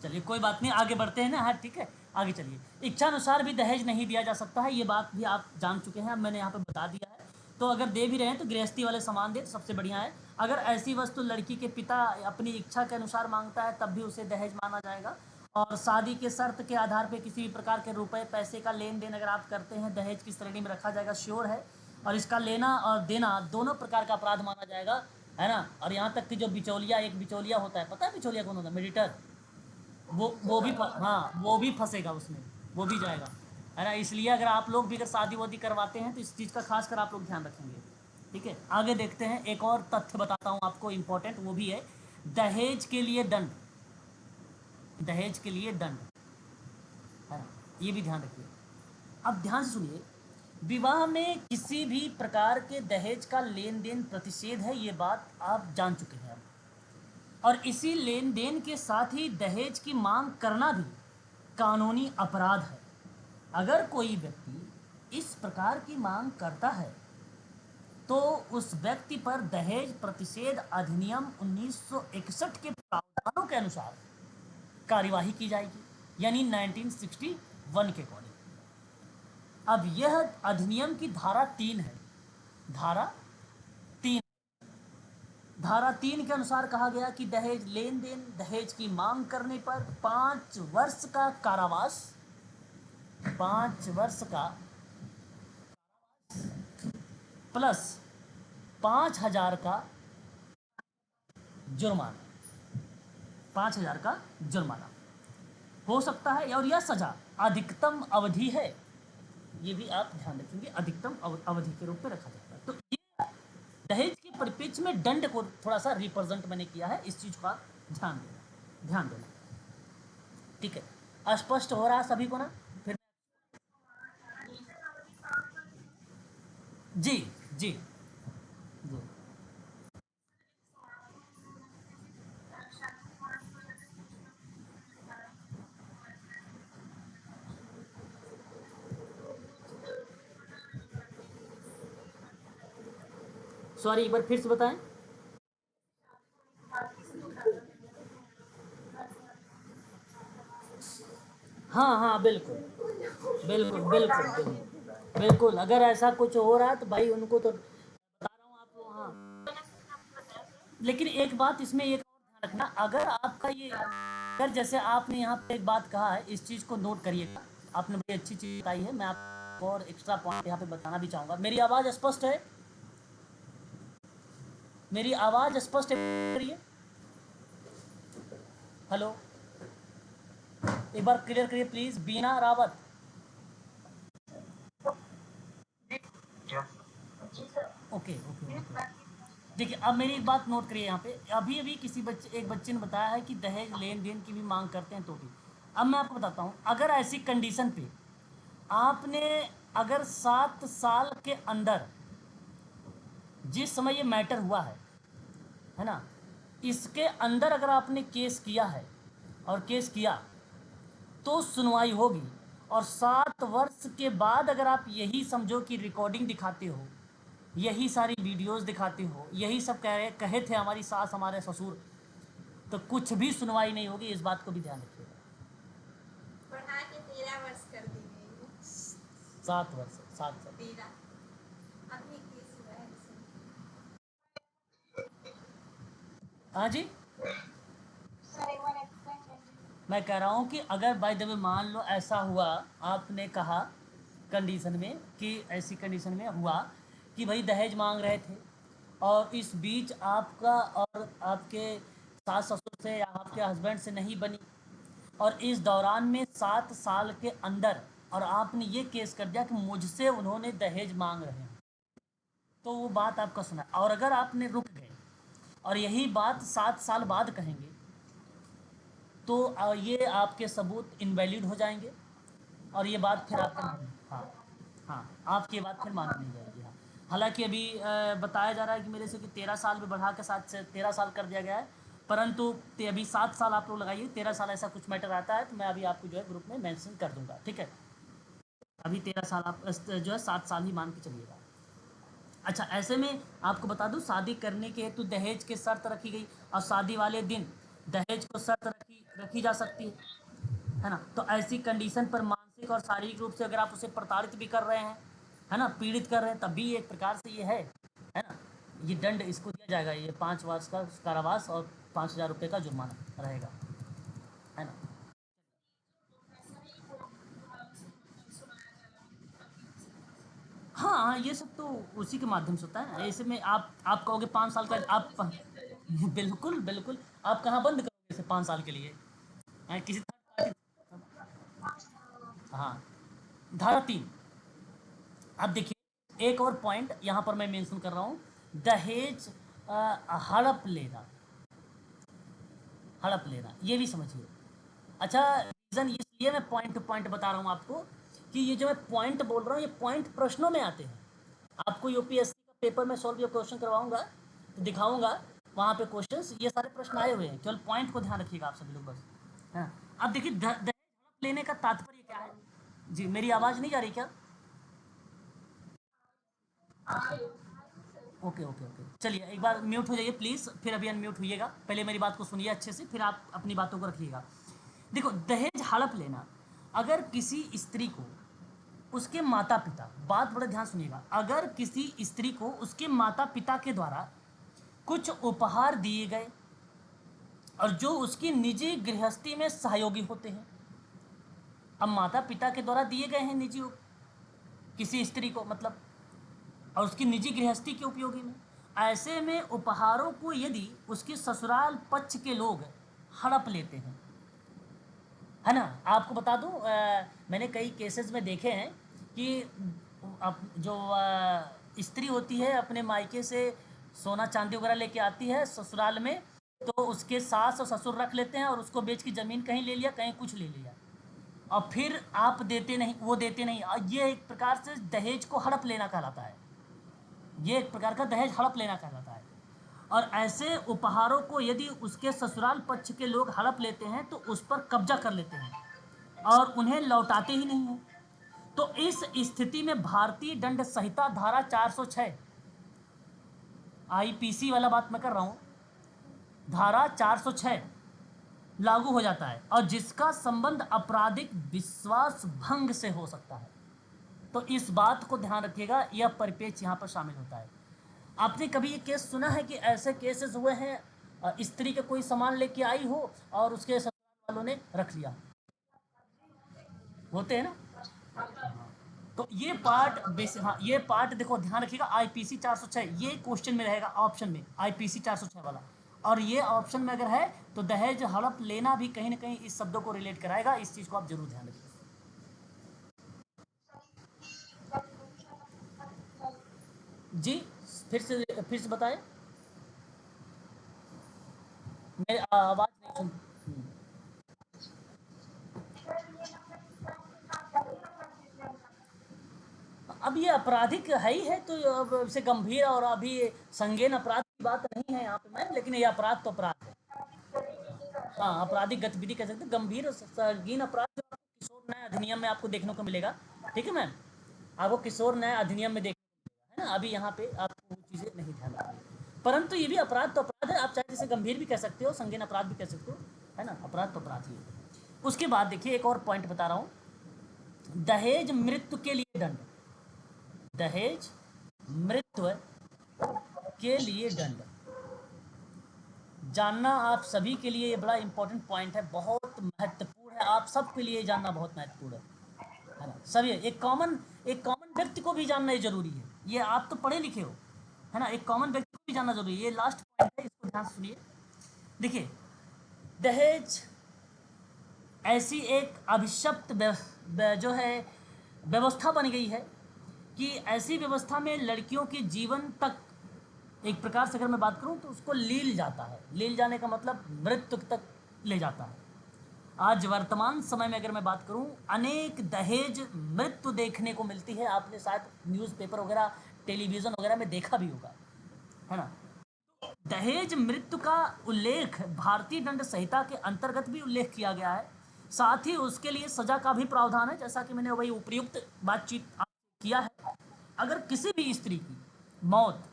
चलिए, कोई बात नहीं, आगे बढ़ते हैं ना। हाँ ठीक है, आगे चलिए। इच्छानुसार भी दहेज नहीं दिया जा सकता है, ये बात भी आप जान चुके हैं, अब मैंने यहाँ पे बता दिया है। तो अगर दे भी रहे हैं तो गृहस्थी वाले सामान दे तो सबसे बढ़िया है। अगर ऐसी वस्तु लड़की के पिता अपनी इच्छा के अनुसार मांगता है, तब भी उसे दहेज माना जाएगा। और शादी के शर्त के आधार पर किसी भी प्रकार के रुपए पैसे का लेन देन अगर आप करते हैं, दहेज की श्रेणी में रखा जाएगा, श्योर है। और इसका लेना और देना दोनों प्रकार का अपराध माना जाएगा, है ना। और यहाँ तक कि जो बिचौलिया, एक बिचौलिया होता है, पता है बिचौलिया कौन होता है? मेडिटर। वो भी हाँ, वो भी फंसेगा उसमें, वो भी जाएगा, है ना। इसलिए अगर आप लोग भी अगर शादी वादी करवाते हैं तो इस चीज़ का खास कर आप लोग ध्यान रखेंगे। ठीक है, आगे देखते हैं। एक और तथ्य बताता हूँ आपको, इम्पोर्टेंट वो भी है। दहेज के लिए दंड, दहेज के लिए दंड, है ना, ये भी ध्यान रखिए। अब ध्यान से सुनिए। विवाह में किसी भी प्रकार के दहेज का लेन देन प्रतिषेध है, ये बात आप जान चुके हैं अब। और इसी लेन देन के साथ ही दहेज की मांग करना भी कानूनी अपराध है। अगर कोई व्यक्ति इस प्रकार की मांग करता है, तो उस व्यक्ति पर दहेज प्रतिषेध अधिनियम 1961 के प्रावधानों के अनुसार कार्यवाही की जाएगी, यानी 1961 के अकॉर्डिंग। अब यह अधिनियम की धारा 3 है, धारा 3। धारा 3 के अनुसार कहा गया कि दहेज लेन देन, दहेज की मांग करने पर 5 वर्ष का कारावास, 5 वर्ष का प्लस 5,000 का जुर्माना, 5,000 का जुर्माना हो सकता है। और यह सजा अधिकतम अवधि है, ये भी आप ध्यान रखेंगे, अधिकतम अवधि के रूप में रखा जाता है। तो ये दहेज के परिप्रेक्ष्य में दंड को थोड़ा सा रिप्रेजेंट मैंने किया है, इस चीज का ध्यान देना, ध्यान देना। ठीक है, स्पष्ट हो रहा है सभी को ना? फिर जी जी जी। सॉरी, एक बार फिर से बताएं। हाँ हाँ बिल्कुल। बिल्कुल बिल्कुल बिल्कुल बिल्कुल, अगर ऐसा कुछ हो रहा है तो भाई उनको तो बता रहा हूँ आप, हाँ। लेकिन एक बात इसमें एक और ध्यान रखना, अगर आपका ये, अगर जैसे आपने यहाँ पे एक बात कहा है, इस चीज़ को नोट करिएगा। आपने बड़ी अच्छी चीज़ बताई है, मैं आपको और एक्स्ट्रा पॉइंट यहाँ पे बताना भी चाहूँगा। मेरी आवाज़ स्पष्ट है? मेरी आवाज़ स्पष्ट है? हेलो, एक बार क्लियर करिए please, Bina Rawat. Okay okay okay. देखिए, अब मेरी एक बात नोट करिए यहाँ पे, अभी अभी किसी बच्चे, एक बच्चे ने बताया है कि दहेज लेन देन की भी मांग करते हैं तो भी। अब मैं आपको बताता हूँ, अगर ऐसी कंडीशन पे आपने, अगर 7 साल के अंदर, जिस समय ये मैटर हुआ है ना, इसके अंदर अगर आपने केस किया है और केस किया तो सुनवाई होगी। और 7 वर्ष के बाद अगर आप यही समझो कि रिकॉर्डिंग दिखाते हो, यही सारी वीडियोस दिखाते हो, यही सब कहे थे हमारी सास हमारे ससुर, तो कुछ भी सुनवाई नहीं होगी, इस बात को भी ध्यान रखिएगा। बढ़ा के 13 वर्ष कर दी गई है। 7 वर्ष, 7 साल। 13 अभी केस हुआ है हाँ जी, मैं कह रहा हूँ कि अगर बाय द वे मान लो ऐसा हुआ, आपने कहा कंडीशन में कि ऐसी कंडीशन में हुआ कि भाई दहेज मांग रहे थे, और इस बीच आपका और आपके सास ससुर से या आपके हस्बैंड से नहीं बनी, और इस दौरान में 7 साल के अंदर, और आपने ये केस कर दिया कि मुझसे उन्होंने दहेज मांग रहे हैं, तो वो बात आपका सुना, और अगर आपने रुक गए और यही बात 7 साल बाद कहेंगे, तो ये आपके सबूत इनवैलिड हो जाएंगे, और ये बात फिर आपका, हाँ हाँ, आपकी ये बात फिर मानी नहीं जाएगी। हाँ, हालांकि अभी बताया जा रहा है कि मेरे से कि 13 साल में बढ़ा के 7 से 13 साल कर दिया गया है, परंतु अभी 7 साल आप लोग लगाइए, 13 साल ऐसा कुछ मैटर आता है तो मैं अभी आपको जो है ग्रुप में मेंशन कर दूंगा, ठीक है। अभी 13 साल आप जो है 7 साल ही मान के चलिएगा। अच्छा, ऐसे में आपको बता दूं, शादी करने के हेतु दहेज की शर्त रखी गई, और शादी वाले दिन दहेज को शर्त रखी रखी जा सकती है ना। तो ऐसी कंडीशन पर मानसिक और शारीरिक रूप से अगर आप उसे प्रताड़ित भी कर रहे हैं, है ना, पीड़ित कर रहे हैं, तब भी एक प्रकार से ये है ना, ये दंड इसको दिया जाएगा, ये 5 वर्ष का कारावास और 5,000 रुपये का जुर्माना रहेगा, है ना। हाँ हाँ, ये सब तो उसी के माध्यम से होता है ना। ऐसे में आप कहोगे 5 साल का आप बिल्कुल बिल्कुल, आप कहाँ बंद करोगे इसे 5 साल के लिए, किसी थर्ड पार्टी। हाँ, धारा 3। अब देखिए, एक और पॉइंट यहाँ पर मैं मेंशन कर रहा हूँ, दहेज हड़प लेना, हड़प लेना ये भी समझिए। अच्छा, रीज़न इसलिए मैं पॉइंट टू पॉइंट बता रहा हूँ आपको, कि ये जो मैं पॉइंट बोल रहा हूँ, ये पॉइंट प्रश्नों में आते हैं। आपको यूपीएससी का पेपर में सॉल्व या क्वेश्चन करवाऊंगा तो दिखाऊंगा, वहाँ पे क्वेश्चंस ये सारे प्रश्न आए हुए हैं, केवल पॉइंट को ध्यान रखिएगा आप सभी लोग बस। हाँ, अब देखिए, दहेज हड़प लेने का तात्पर्य क्या है? जी, मेरी आवाज़ नहीं जा रही क्या? ओके ओके ओके, चलिए एक बार म्यूट हो जाइए प्लीज़, फिर अभी अनम्यूट होइएगा, पहले मेरी बात को सुनिए अच्छे से, फिर आप अपनी बातों को रखिएगा। देखो, दहेज हड़प लेना, अगर किसी स्त्री को उसके माता पिता, बात बड़े ध्यान सुनिएगा, अगर किसी स्त्री को उसके माता पिता के द्वारा कुछ उपहार दिए गए, और जो उसकी निजी गृहस्थी में सहयोगी होते हैं। अब माता पिता के द्वारा दिए गए हैं निजी किसी स्त्री को, मतलब, और उसकी निजी गृहस्थी के उपयोगी में, ऐसे में उपहारों को यदि उसके ससुराल पक्ष के लोग हड़प लेते हैं, है ना। आपको बता दूं, मैंने कई केसेस में देखे हैं कि जो स्त्री होती है अपने मायके से सोना चांदी वगैरह लेके आती है ससुराल में, तो उसके सास और ससुर रख लेते हैं, और उसको बेच की ज़मीन कहीं ले लिया, कहीं कुछ ले लिया, और फिर आप देते नहीं, वो देते नहीं, और ये एक प्रकार से दहेज को हड़प लेना कहलाता है। ये एक प्रकार का दहेज हड़प लेना कहलाता है। और ऐसे उपहारों को यदि उसके ससुराल पक्ष के लोग हड़प लेते हैं तो उस पर कब्जा कर लेते हैं और उन्हें लौटाते ही नहीं हैं। तो इस स्थिति में भारतीय दंड संहिता धारा 406, आईपीसी वाला बात मैं कर रहा हूँ, धारा 406 लागू हो जाता है और जिसका संबंध आपराधिक विश्वास भंग से हो सकता है। तो इस बात को ध्यान रखिएगा, यह परिपेक्ष यहाँ पर शामिल होता है। आपने कभी ये केस सुना है कि ऐसे केसेस हुए हैं स्त्री का कोई सामान लेके आई हो और उसके ससुराल वालों ने रख लिया, होते हैं ना। तो ये पार्ट हाँ ये पार्ट देखो ध्यान रखिएगा, आईपीसी 406 ये क्वेश्चन में रहेगा ऑप्शन में, आईपीसी 406 वाला। और ये ऑप्शन में अगर है तो दहेज हड़प लेना भी कहीं ना कहीं इस शब्दों को रिलेट कराएगा, इस चीज को आप जरूर ध्यान रखिएगा। जी फिर से बताएं, मेरी आवाज नहीं सुन। अब ये आपराधिक है ही है, तो अब इसे गंभीर और अभी संगीन अपराध की बात नहीं है यहाँ पे मैम, लेकिन ये अपराध तो अपराध है। हाँ आपराधिक गतिविधि कह सकते हैं, गंभीर और संगीन अपराध जो आपको किशोर न्याय अधिनियम में आपको देखने को मिलेगा। ठीक है मैम, आपको किशोर न्याय अधिनियम में देखने को मिलेगा, है ना। अभी यहाँ पे आपको वो चीज़ें नहीं ध्यान रखनी, परंतु ये भी अपराध तो अपराध है, आप चाहे इसे गंभीर भी कह सकते हो, संगीन अपराध भी कह सकते हो, है ना। अपराध तो अपराध ही है। उसके बाद देखिए एक और पॉइंट बता रहा हूँ, दहेज मृत्यु के लिए दंड, दहेज मृत्यु के लिए दंड जानना आप सभी के लिए ये बड़ा इंपॉर्टेंट पॉइंट है, बहुत महत्वपूर्ण है, आप सबके लिए जानना बहुत महत्वपूर्ण है ना। सभी एक कॉमन व्यक्ति को भी जानना ये जरूरी है, ये आप तो पढ़े लिखे हो, है ना, एक कॉमन व्यक्ति को भी जानना जरूरी है। ये लास्ट पॉइंट है, इसको ध्यान से सुनिए। देखिए दहेज ऐसी एक अभिशप्त जो है व्यवस्था बन गई है कि ऐसी व्यवस्था में लड़कियों के जीवन तक एक प्रकार से अगर मैं बात करूं तो उसको लील जाता है, लील जाने का मतलब मृत्यु तक ले जाता है। आज वर्तमान समय में अगर मैं बात करूं, अनेक दहेज मृत्यु देखने को मिलती है, आपने शायद न्यूज़पेपर वगैरह टेलीविज़न वगैरह में देखा भी होगा, है ना। दहेज मृत्यु का उल्लेख भारतीय दंड संहिता के अंतर्गत भी उल्लेख किया गया है, साथ ही उसके लिए सजा का भी प्रावधान है, जैसा कि मैंने वही उपयुक्त बातचीत किया है। अगर किसी भी स्त्री की मौत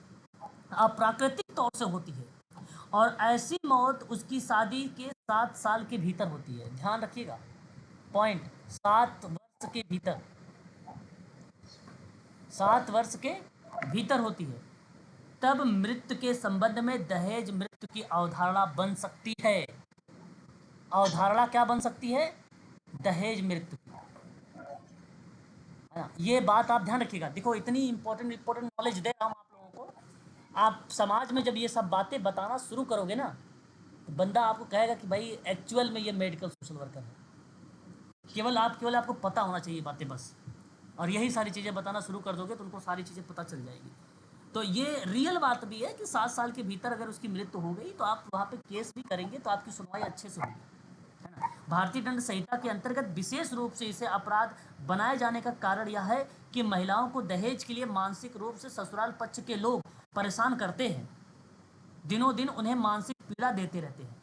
अप्राकृतिक तौर से होती है और ऐसी मौत उसकी शादी के 7 साल के भीतर होती है, ध्यान रखिएगा पॉइंट, 7 वर्ष के भीतर, 7 वर्ष के भीतर होती है, तब मृत्यु के संबंध में दहेज मृत्यु की अवधारणा बन सकती है। अवधारणा क्या बन सकती है? दहेज मृत्यु की, है ना। ये बात आप ध्यान रखिएगा, देखो इतनी इंपॉर्टेंट नॉलेज दे रहा हूँ आप लोगों को। आप समाज में जब ये सब बातें बताना शुरू करोगे ना, तो बंदा आपको कहेगा कि भाई एक्चुअल में ये मेडिकल सोशल वर्कर है। केवल आपको पता होना चाहिए बातें बस, और यही सारी चीज़ें बताना शुरू कर दोगे तो उनको सारी चीज़ें पता चल जाएगी। तो ये रियल बात भी है कि 7 साल के भीतर अगर उसकी मृत्यु हो गई तो आप वहाँ पे केस भी करेंगे तो आपकी सुनवाई अच्छे से होगी, है ना। भारतीय दंड संहिता के अंतर्गत विशेष रूप से इसे अपराध बनाए जाने का कारण यह है कि महिलाओं को दहेज के लिए मानसिक रूप से ससुराल पक्ष के लोग परेशान करते हैं, दिनों दिन उन्हें मानसिक पीड़ा देते रहते हैं।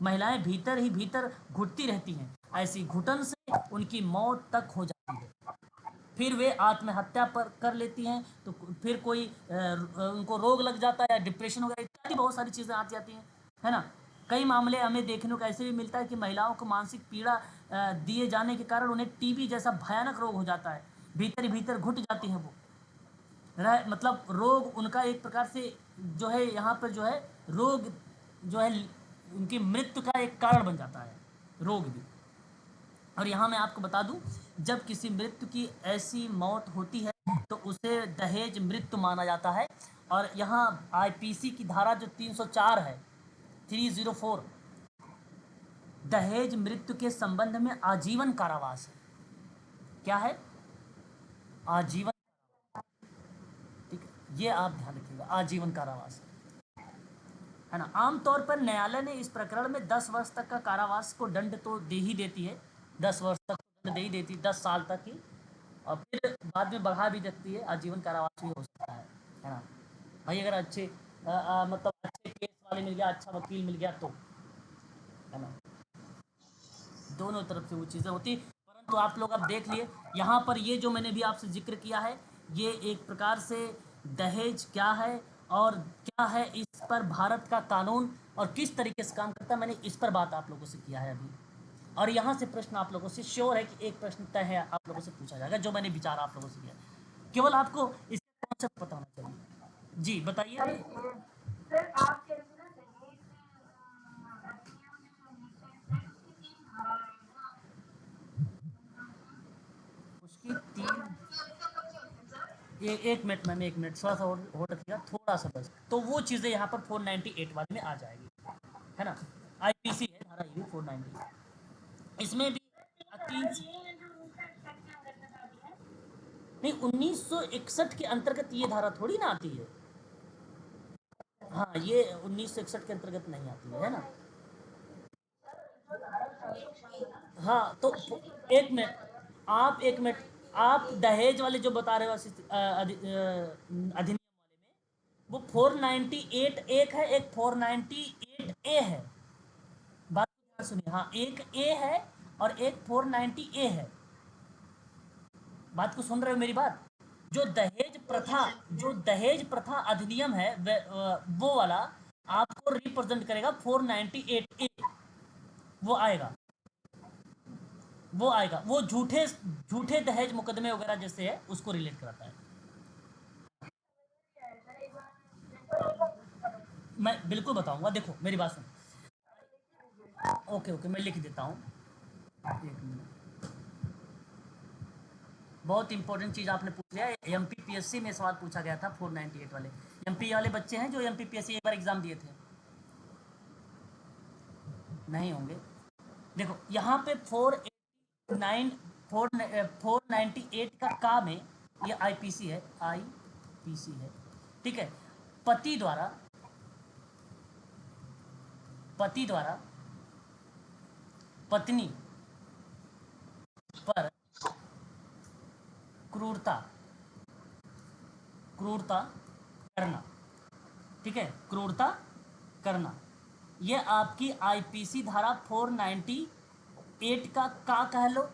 महिलाएं भीतर ही भीतर घुटती रहती हैं, ऐसी घुटन से उनकी मौत तक हो जाती है, फिर वे आत्महत्या पर कर लेती हैं, तो फिर कोई उनको रोग लग जाता है या डिप्रेशन वगैरह इत्यादि बहुत सारी चीज़ें आती जाती हैं, है ना। कई मामले हमें देखने को ऐसे भी मिलता है कि महिलाओं को मानसिक पीड़ा दिए जाने के कारण उन्हें टीबी जैसा भयानक रोग हो जाता है, भीतर ही भीतर घुट जाती हैं वो, मतलब रोग उनका एक प्रकार से जो है यहाँ पर जो है रोग जो है उनकी मृत्यु का एक कारण बन जाता है, रोग भी। और यहाँ मैं आपको बता दूं, जब किसी मृत्यु की ऐसी मौत होती है तो उसे दहेज मृत्यु माना जाता है। और यहाँ आईपीसी की धारा जो 304 है, 304, दहेज मृत्यु के संबंध में आजीवन कारावास है। क्या है? आजीवन, ठीक है, ये आप ध्यान रखिएगा, आजीवन कारावास है ना। आमतौर पर न्यायालय ने इस प्रकरण में 10 वर्ष तक का कारावास को दंड तो दे ही देती है, 10 वर्ष तक तो दंड दे ही देती है, 10 साल तक ही, और फिर बाद में बढ़ा भी देती है, आजीवन कारावास भी हो सकता है ना। भाई अगर अच्छे मतलब अच्छे केस वाले मिल गया, अच्छा वकील मिल गया तो, है ना, दोनों तरफ से वो चीज़ें होती। परंतु आप लोग अब देख लिए यहाँ पर ये जो मैंने भी आपसे जिक्र किया है, ये एक प्रकार से दहेज क्या है और क्या है इस पर भारत का कानून और किस तरीके से काम करता है, मैंने इस पर बात आप लोगों से किया है अभी। और यहाँ से प्रश्न आप लोगों से श्योर है कि एक प्रश्न तय है आप लोगों से पूछा जाएगा, जो मैंने विचार आप लोगों से किया। केवल आपको इसका कॉन्सेप्ट पता होना चाहिए। जी बताइए। सर आप कह रहे थे ना दहेज अधिनियम में नीचे सेक्स की 3 धाराएं हैं ना, उसकी तीन उसका कब चेंज है सर? एक मिनट मैम, एक मिनट थोड़ा सा होल्ड रखिएगा, थोड़ा सा बस। तो वो चीज़ें यहाँ पर 498 वाले में आ जाएगी, है ना। आईपीसी है धारा ये 498, इसमें भी तीन। नहीं, 1961 के अंतर्गत ये धारा थोड़ी ना आती है। हाँ, ये 1961 के अंतर्गत नहीं आती है ना। हाँ तो एक मिनट, आप एक मिनट, आप दहेज वाले जो बता रहे हो अधिनियम वाले में, वो 498 एक है, एक 498 ए है। बात को ध्यान सुनिए, हाँ एक ए है और एक 490 ए है। बात को सुन रहे हो मेरी बात? जो दहेज प्रथा अधिनियम है वो वाला आपको रिप्रेजेंट करेगा 498 ए। वो आएगा, वो झूठे झूठे दहेज मुकदमे वगैरह जैसे है उसको रिलेट कराता है। मैं बिल्कुल बताऊंगा, देखो मेरी बात सुनो। ओके ओके, मैं लिख देता हूँ, एक मिनट। बहुत इंपॉर्टेंट चीज़ आपने पूछ लिया। एमपीपीएससी में सवाल पूछा गया था 498 वाले। एमपी वाले बच्चे हैं जो एमपीपीएससी एक बार एग्जाम दिए थे? नहीं होंगे। देखो यहाँ पे 498 का में ये आईपीसी है, आईपीसी है, ठीक है। पति द्वारा पत्नी पर क्रूरता करना, ठीक है, क्रूरता करना, ये आपकी आईपीसी धारा 498 का कह लो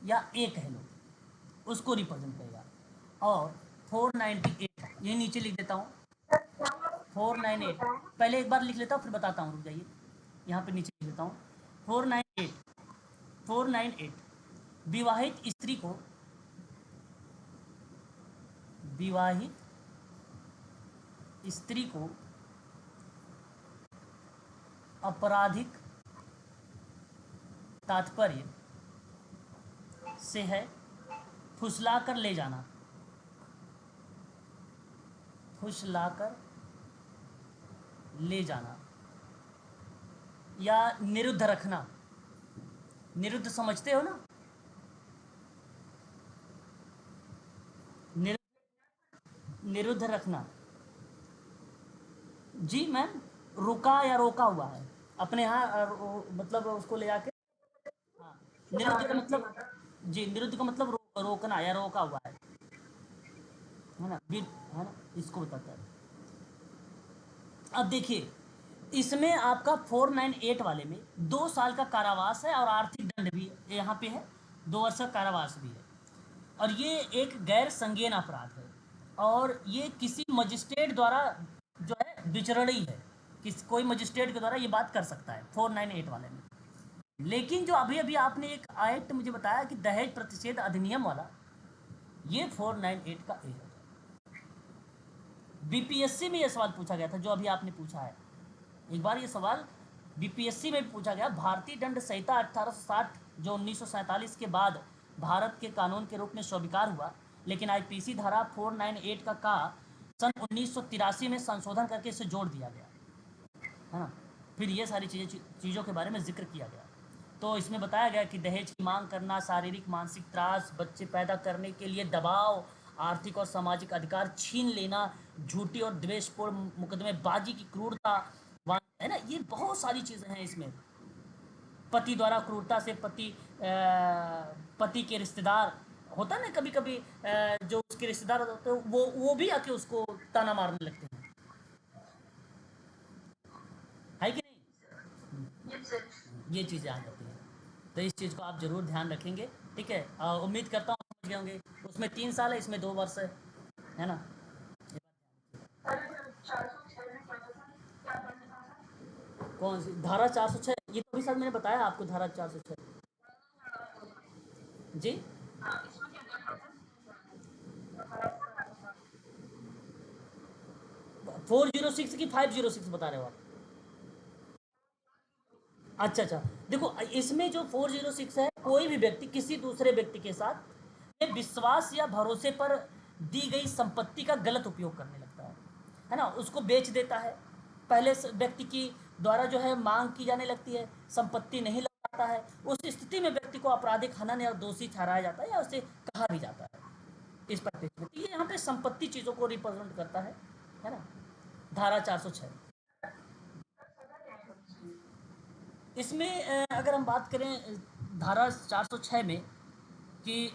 या ए कह लो, उसको रिप्रेजेंट करेगा। और 498 ये नीचे लिख देता हूँ, 498 पहले एक बार लिख लेता हूँ फिर बताता हूँ, रुक जाइए, यहाँ पे नीचे लिख देता हूँ। 498 विवाहित स्त्री को आपराधिक तात्पर्य से है फुसलाकर ले जाना या निरुद्ध रखना। निरुद्ध समझते हो ना? निरुद्ध रखना। जी मैम, रुका या रोका हुआ है अपने यहाँ, मतलब उसको ले जाके। हाँ, निरुद्ध का मतलब, जी निरुद्ध का मतलब रोकना या रोका हुआ है ना, है ना, इसको बताता है। अब देखिए, इसमें आपका 498 वाले में 2 साल का कारावास है और आर्थिक दंड भी यहाँ पे है, 2 वर्ष का कारावास भी है। और ये एक गैर संज्ञेय अपराध है और ये किसी मजिस्ट्रेट द्वारा जो है विचरणीय है, कोई मजिस्ट्रेट के द्वारा ये बात कर सकता है 498 वाले में। लेकिन जो अभी अभी आपने एक एक्ट मुझे बताया कि दहेज प्रतिषेध अधिनियम वाला, ये 498 का ए है। बीपीएससी में ये सवाल पूछा गया था जो अभी आपने पूछा है, एक बार ये सवाल बीपीएससी में भी पूछा गया। भारतीय दंड संहिता 1860 जो 1947 के बाद भारत के कानून के रूप में स्वीकार हुआ, लेकिन आईपीसी धारा 498 का सन 1983 में संशोधन करके इसे जोड़ दिया गया, है ना। फिर ये सारी चीज़ों के बारे में जिक्र किया गया। तो इसमें बताया गया कि दहेज की मांग करना, शारीरिक मानसिक त्रास, बच्चे पैदा करने के लिए दबाव, आर्थिक और सामाजिक अधिकार छीन लेना, झूठी और द्वेषपूर्ण मुकदमेबाजी की क्रूरता, है ना, ये बहुत सारी चीज़ें हैं इसमें। पति द्वारा क्रूरता से पति के रिश्तेदार होता है ना, कभी कभी जो उसके रिश्तेदार होते हैं वो भी आके उसको ताना मारने लगते हैं, है कि नहीं? ये चीज़ें आ जाती हैं, तो इस चीज़ को आप ज़रूर ध्यान रखेंगे, ठीक है। उम्मीद करता हूँ समझ गए होंगे। उसमें 3 साल है, इसमें 2 वर्ष है ना। कौन सी धारा 406? ये तो अभी शायद मैंने बताया आपको, धारा 406। जी, हाँ, इसमें क्या क्या था? 406 की 506 बता रहे हो आप? अच्छा अच्छा, देखो इसमें जो 406 है, कोई भी व्यक्ति किसी दूसरे व्यक्ति के साथ में विश्वास या भरोसे पर दी गई संपत्ति का गलत उपयोग करने लगता है ना, उसको बेच देता है। पहले व्यक्ति की द्वारा जो है मांग की जाने लगती है, संपत्ति नहीं लौटाता है, उस स्थिति में व्यक्ति को आपराधिक हनन या दोषी ठहराया जाता है या उसे कहा भी जाता है इस परिप्रेक्ष्य में। तो ये यहाँ पे संपत्ति चीज़ों को रिप्रेजेंट करता है ना, धारा 406। इसमें अगर हम बात करें धारा 406 में कि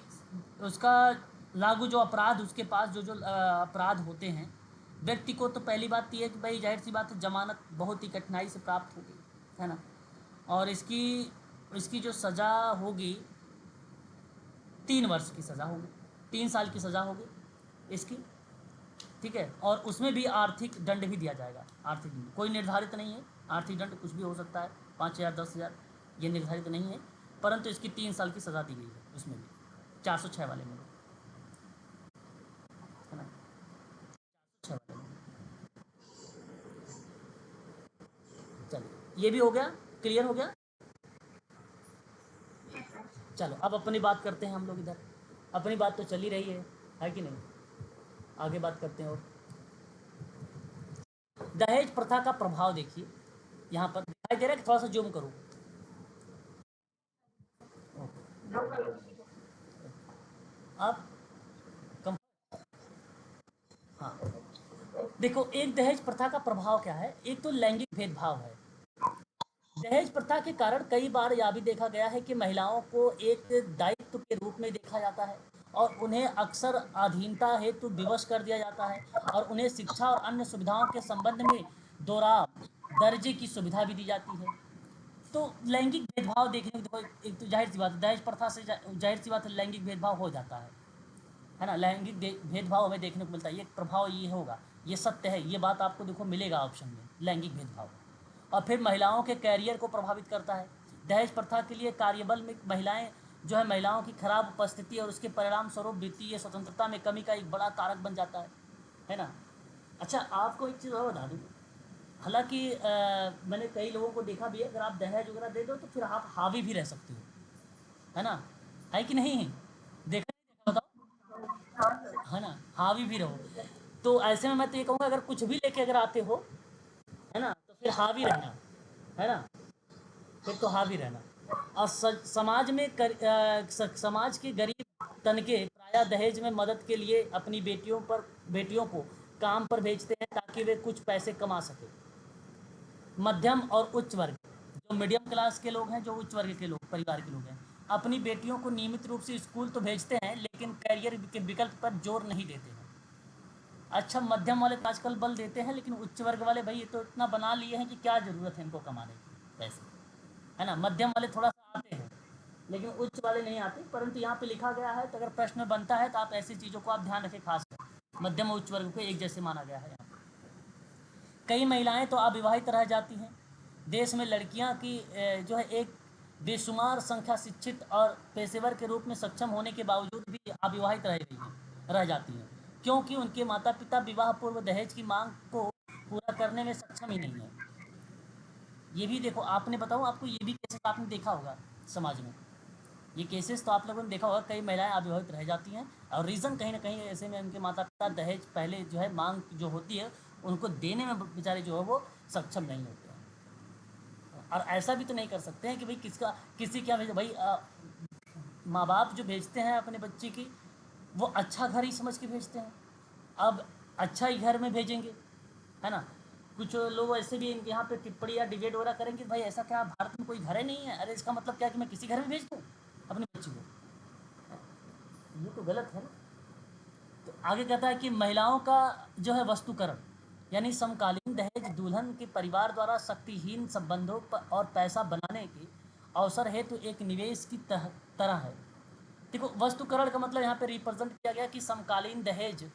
उसका लागू जो अपराध, उसके पास जो जो अपराध होते हैं व्यक्ति को, तो पहली बात तो ये है कि भाई जाहिर सी बात है जमानत बहुत ही कठिनाई से प्राप्त होगी, है ना। और इसकी इसकी जो सज़ा होगी 3 वर्ष की सज़ा होगी, 3 साल की सज़ा होगी इसकी, ठीक है। और उसमें भी आर्थिक दंड भी दिया जाएगा। आर्थिक दंड कोई निर्धारित नहीं है, आर्थिक दंड कुछ भी हो सकता है, 5,000 10,000, ये निर्धारित नहीं है, परंतु इसकी 3 साल की सज़ा दी गई है उसमें भी, 406 वाले में, है ना, 406 वाले में। चलिए ये भी हो गया, क्लियर हो गया। चलो अब अपनी बात करते हैं हम लोग इधर। अपनी बात तो चल ही रही है कि नहीं, आगे बात करते हैं। और दहेज प्रथा का प्रभाव देखिए, यहाँ पर दिखाई दे रहा है कि थोड़ा सा जूम करूँ? अब कम, हाँ, देखो एक दहेज प्रथा का प्रभाव क्या है। एक तो लैंगिक भेदभाव है। दहेज प्रथा के कारण कई बार यह भी देखा गया है कि महिलाओं को एक दायित्व के रूप में देखा जाता है और उन्हें अक्सर अधीनता हेतु विवश कर दिया जाता है, और उन्हें शिक्षा और अन्य सुविधाओं के संबंध में दोहराव दर्जे की सुविधा भी दी जाती है। तो लैंगिक भेदभाव देखने को देखो, एक तो जाहिर सी बात है दहेज प्रथा से जाहिर सी बात है लैंगिक भेदभाव हो जाता है ना। लैंगिक भेदभाव हमें देखने को मिलता है, ये प्रभाव ये होगा, ये सत्य है, ये बात आपको देखो मिलेगा ऑप्शन में, लैंगिक भेदभाव। और फिर महिलाओं के कैरियर को प्रभावित करता है। दहेज प्रथा के लिए कार्यबल में महिलाएं जो है, महिलाओं की खराब उपस्थिति और उसके परिणाम स्वरूप वित्तीय स्वतंत्रता में कमी का एक बड़ा कारक बन जाता है ना। अच्छा आपको एक चीज़ और बता दूँ, हालांकि मैंने कई लोगों को देखा भी है, अगर आप दहेज वगैरह दे दो तो फिर आप हावी भी रह सकते हो, है ना, है कि नहीं, देखा नहीं देखा बताओ, है ना, हावी भी रहो। तो ऐसे में मैं तो ये कहूँगा अगर कुछ भी लेके अगर आते हो, है ना, तो फिर हावी रहना, है ना, फिर तो हावी रहना। और समाज में समाज के गरीब तनके प्रायः दहेज में मदद के लिए अपनी बेटियों को काम पर भेजते हैं ताकि वे कुछ पैसे कमा सके। मध्यम और उच्च वर्ग, जो मीडियम क्लास के लोग हैं, जो उच्च वर्ग के लोग परिवार के लोग हैं, अपनी बेटियों को नियमित रूप से स्कूल तो भेजते हैं लेकिन करियर के विकल्प पर जोर नहीं देते हैं। अच्छा मध्यम वाले तो आजकल बल देते हैं, लेकिन उच्च वर्ग वाले भाई ये तो इतना बना लिए हैं कि क्या ज़रूरत है इनको कमाने की पैसे, है ना। मध्यम वाले थोड़ा सा आते हैं लेकिन उच्च वाले नहीं आते, परंतु यहाँ पे लिखा गया है, तो अगर प्रश्न बनता है तो आप ऐसी चीज़ों को आप ध्यान रखें, खास कर मध्यम और उच्च वर्ग को एक जैसे माना गया है यहाँ पे। कई महिलाएं तो अविवाहित रह जाती हैं। देश में लड़कियां की जो है एक बेशुमार संख्या शिक्षित और पेशेवर के रूप में सक्षम होने के बावजूद भी अविवाहित रह जाती हैं, क्योंकि उनके माता पिता विवाह पूर्व दहेज की मांग को पूरा करने में सक्षम ही नहीं है। ये भी देखो, आपने बताओ, आपको ये भी केसेस आपने देखा होगा समाज में, ये केसेस तो आप लोगों ने देखा होगा, कई महिलाएं अविवाहित रह जाती हैं और रीज़न कहीं ना कहीं ऐसे में उनके माता पिता दहेज पहले जो है मांग जो होती है उनको देने में बेचारे जो है वो सक्षम नहीं होते हैं। और ऐसा भी तो नहीं कर सकते हैं कि भाई किसी क्या भेजे भाई, माँ बाप जो भेजते हैं अपने बच्चे की, वो अच्छा घर ही समझ के भेजते हैं। अब अच्छा ही घर में भेजेंगे, है ना। कुछ लोग ऐसे भी इनके यहाँ पे टिप्पणी या डिबेट वगैरह करेंगे कि भाई ऐसा क्या भारत में कोई घर ही नहीं है, अरे इसका मतलब क्या कि मैं किसी घर में भेज दूँ अपने बच्ची को, ये तो गलत है ना। तो आगे कहता है कि महिलाओं का जो है वस्तुकरण, यानी समकालीन दहेज दुल्हन के परिवार द्वारा शक्तिहीन संबंधों और पैसा बनाने के अवसर हेतु एक निवेश की तरह है। देखो वस्तुकरण का मतलब यहाँ पे रिप्रेजेंट किया गया कि समकालीन दहेज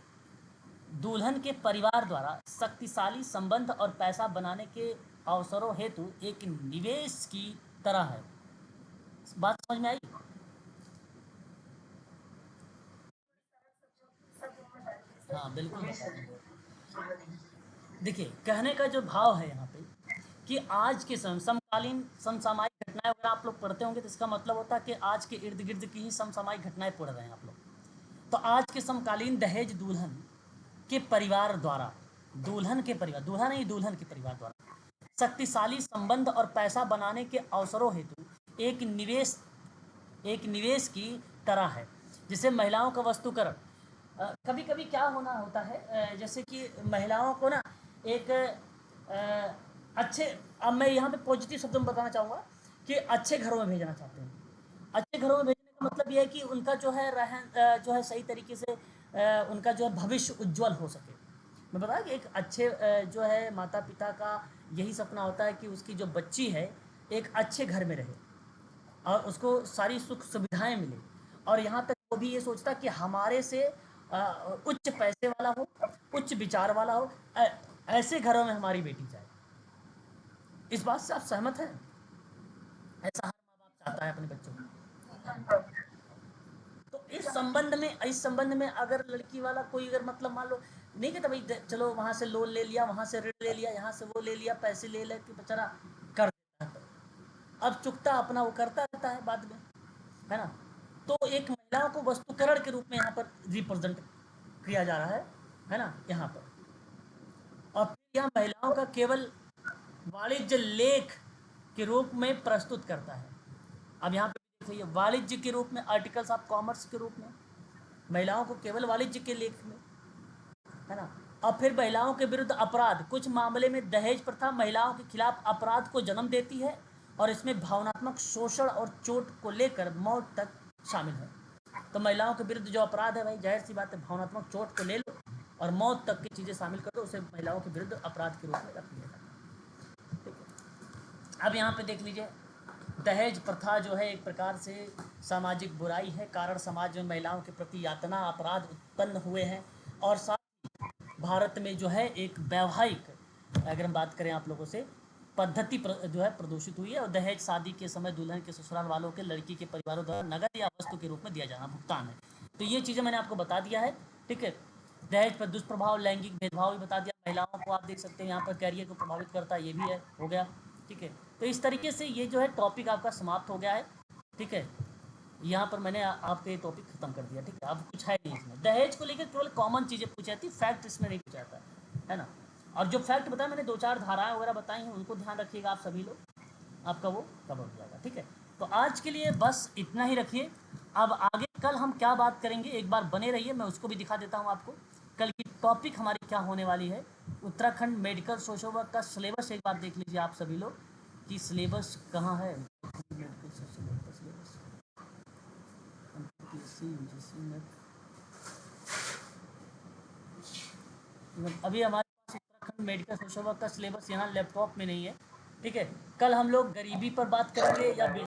दुल्हन के परिवार द्वारा शक्तिशाली संबंध और पैसा बनाने के अवसरों हेतु एक निवेश की तरह है। बात समझ में आई? हाँ बिल्कुल बता दूंगा। देखिए कहने का जो भाव है यहाँ पे कि आज के समकालीन समसामयिक घटनाएं अगर आप लोग पढ़ते होंगे तो इसका मतलब होता है कि आज के इर्द गिर्द की ही समसामयिक घटनाएं पढ़ रहे हैं आप लोग। तो आज के समकालीन दहेज दुल्हन के परिवार द्वारा, दुल्हन के परिवार, दूल्हा नहीं दुल्हन के परिवार द्वारा शक्तिशाली संबंध और पैसा बनाने के अवसरों हेतु एक निवेश की तरह है, जिसे महिलाओं का वस्तुकरण। कभी कभी क्या होना होता है, जैसे कि महिलाओं को ना एक अच्छे, अब मैं यहाँ पे पॉजिटिव शब्दों में बताना चाहूँगा कि अच्छे घरों में भेजना चाहते हैं। अच्छे घरों में भेजने का मतलब यह है कि उनका जो है जो है सही तरीके से उनका जो है भविष्य उज्जवल हो सके। मैं बताया कि एक अच्छे जो है माता पिता का यही सपना होता है कि उसकी जो बच्ची है एक अच्छे घर में रहे और उसको सारी सुख सुविधाएं मिले, और यहाँ तक वो भी ये सोचता कि हमारे से उच्च पैसे वाला हो, उच्च विचार वाला हो, ऐसे घरों में हमारी बेटी जाए। इस बात से आप सहमत हैं? ऐसा हर माँ बाप चाहता है अपने बच्चों को। तो इस संबंध में अगर लड़की वाला कोई अगर मतलब मान लो नहीं कहता भाई चलो वहां से लोन ले लिया, वहां से ऋण ले लिया, यहाँ से वो ले लिया, पैसे ले लेके बेचारा कर देता है, अब चुकता अपना वो करता रहता है बाद में, है ना। तो एक महिलाओं को वस्तुकरण के रूप में यहाँ पर रिप्रेजेंट किया जा रहा है ना यहाँ पर। और फिर यह महिलाओं का केवल वाणिज्य लेख के रूप में प्रस्तुत करता है। अब यहाँ पे देखिए वाणिज्य के रूप में, आर्टिकल्स ऑफ कॉमर्स के रूप में महिलाओं को केवल वाणिज्य के लेख में, है ना। और फिर महिलाओं के विरुद्ध अपराध, कुछ मामले में दहेज प्रथा महिलाओं के खिलाफ अपराध को जन्म देती है और इसमें भावनात्मक शोषण और चोट को लेकर मौत तक शामिल है। तो महिलाओं के विरुद्ध जो अपराध है भाई जाहिर सी बात है, भावनात्मक चोट को ले लो और मौत तक की चीज़ें शामिल कर दो, उसे महिलाओं के विरुद्ध अपराध के रूप में रख लिया जाता है। ठीक है, अब यहाँ पे देख लीजिए दहेज प्रथा जो है एक प्रकार से सामाजिक बुराई है, कारण समाज में महिलाओं के प्रति यातना अपराध उत्पन्न हुए हैं और साथ ही भारत में जो है एक वैवाहिक, अगर हम बात करें आप लोगों से, पद्धति जो है प्रदूषित हुई है। और दहेज शादी के समय दुल्हन के ससुराल वालों के लड़की के परिवारों द्वारा नगद या वस्तु के रूप में दिया जाना भुगतान है। तो ये चीज़ें मैंने आपको बता दिया है। ठीक है, दहेज पर दुष्प्रभाव, लैंगिक भेदभाव भी बता दिया। महिलाओं को आप देख सकते हैं यहाँ पर कैरियर को प्रभावित करता है, ये भी है, हो गया। ठीक है, तो इस तरीके से ये जो है टॉपिक आपका समाप्त हो गया है। ठीक है, यहाँ पर मैंने आपके टॉपिक खत्म कर दिया। ठीक है, अब कुछ है नहीं इसमें, दहेज को लेकर केवल कॉमन चीज़ें पूछी जाती, फैक्ट इसमें नहीं पूछा जाता है ना। और जो फैक्ट बताया मैंने, 2-4 धाराएं वगैरह बताई हैं, उनको ध्यान रखिएगा आप सभी लोग, आपका वो कवर हो जाएगा। ठीक है, तो आज के लिए बस इतना ही रखिए। अब आगे कल हम क्या बात करेंगे, एक बार बने रहिए, मैं उसको भी दिखा देता हूँ आपको। कल की टॉपिक हमारी क्या होने वाली है, उत्तराखंड मेडिकल सोशल वर्क का सिलेबस एक बार देख लीजिए आप सभी लोग कि सिलेबस कहाँ है। मेडिकल सोशल वर्क का सिलेबस अभी हमारे पास उत्तराखंड मेडिकल सोशल वर्क का सिलेबस यहाँ लैपटॉप में नहीं है। ठीक है, कल हम लोग गरीबी पर बात करेंगे या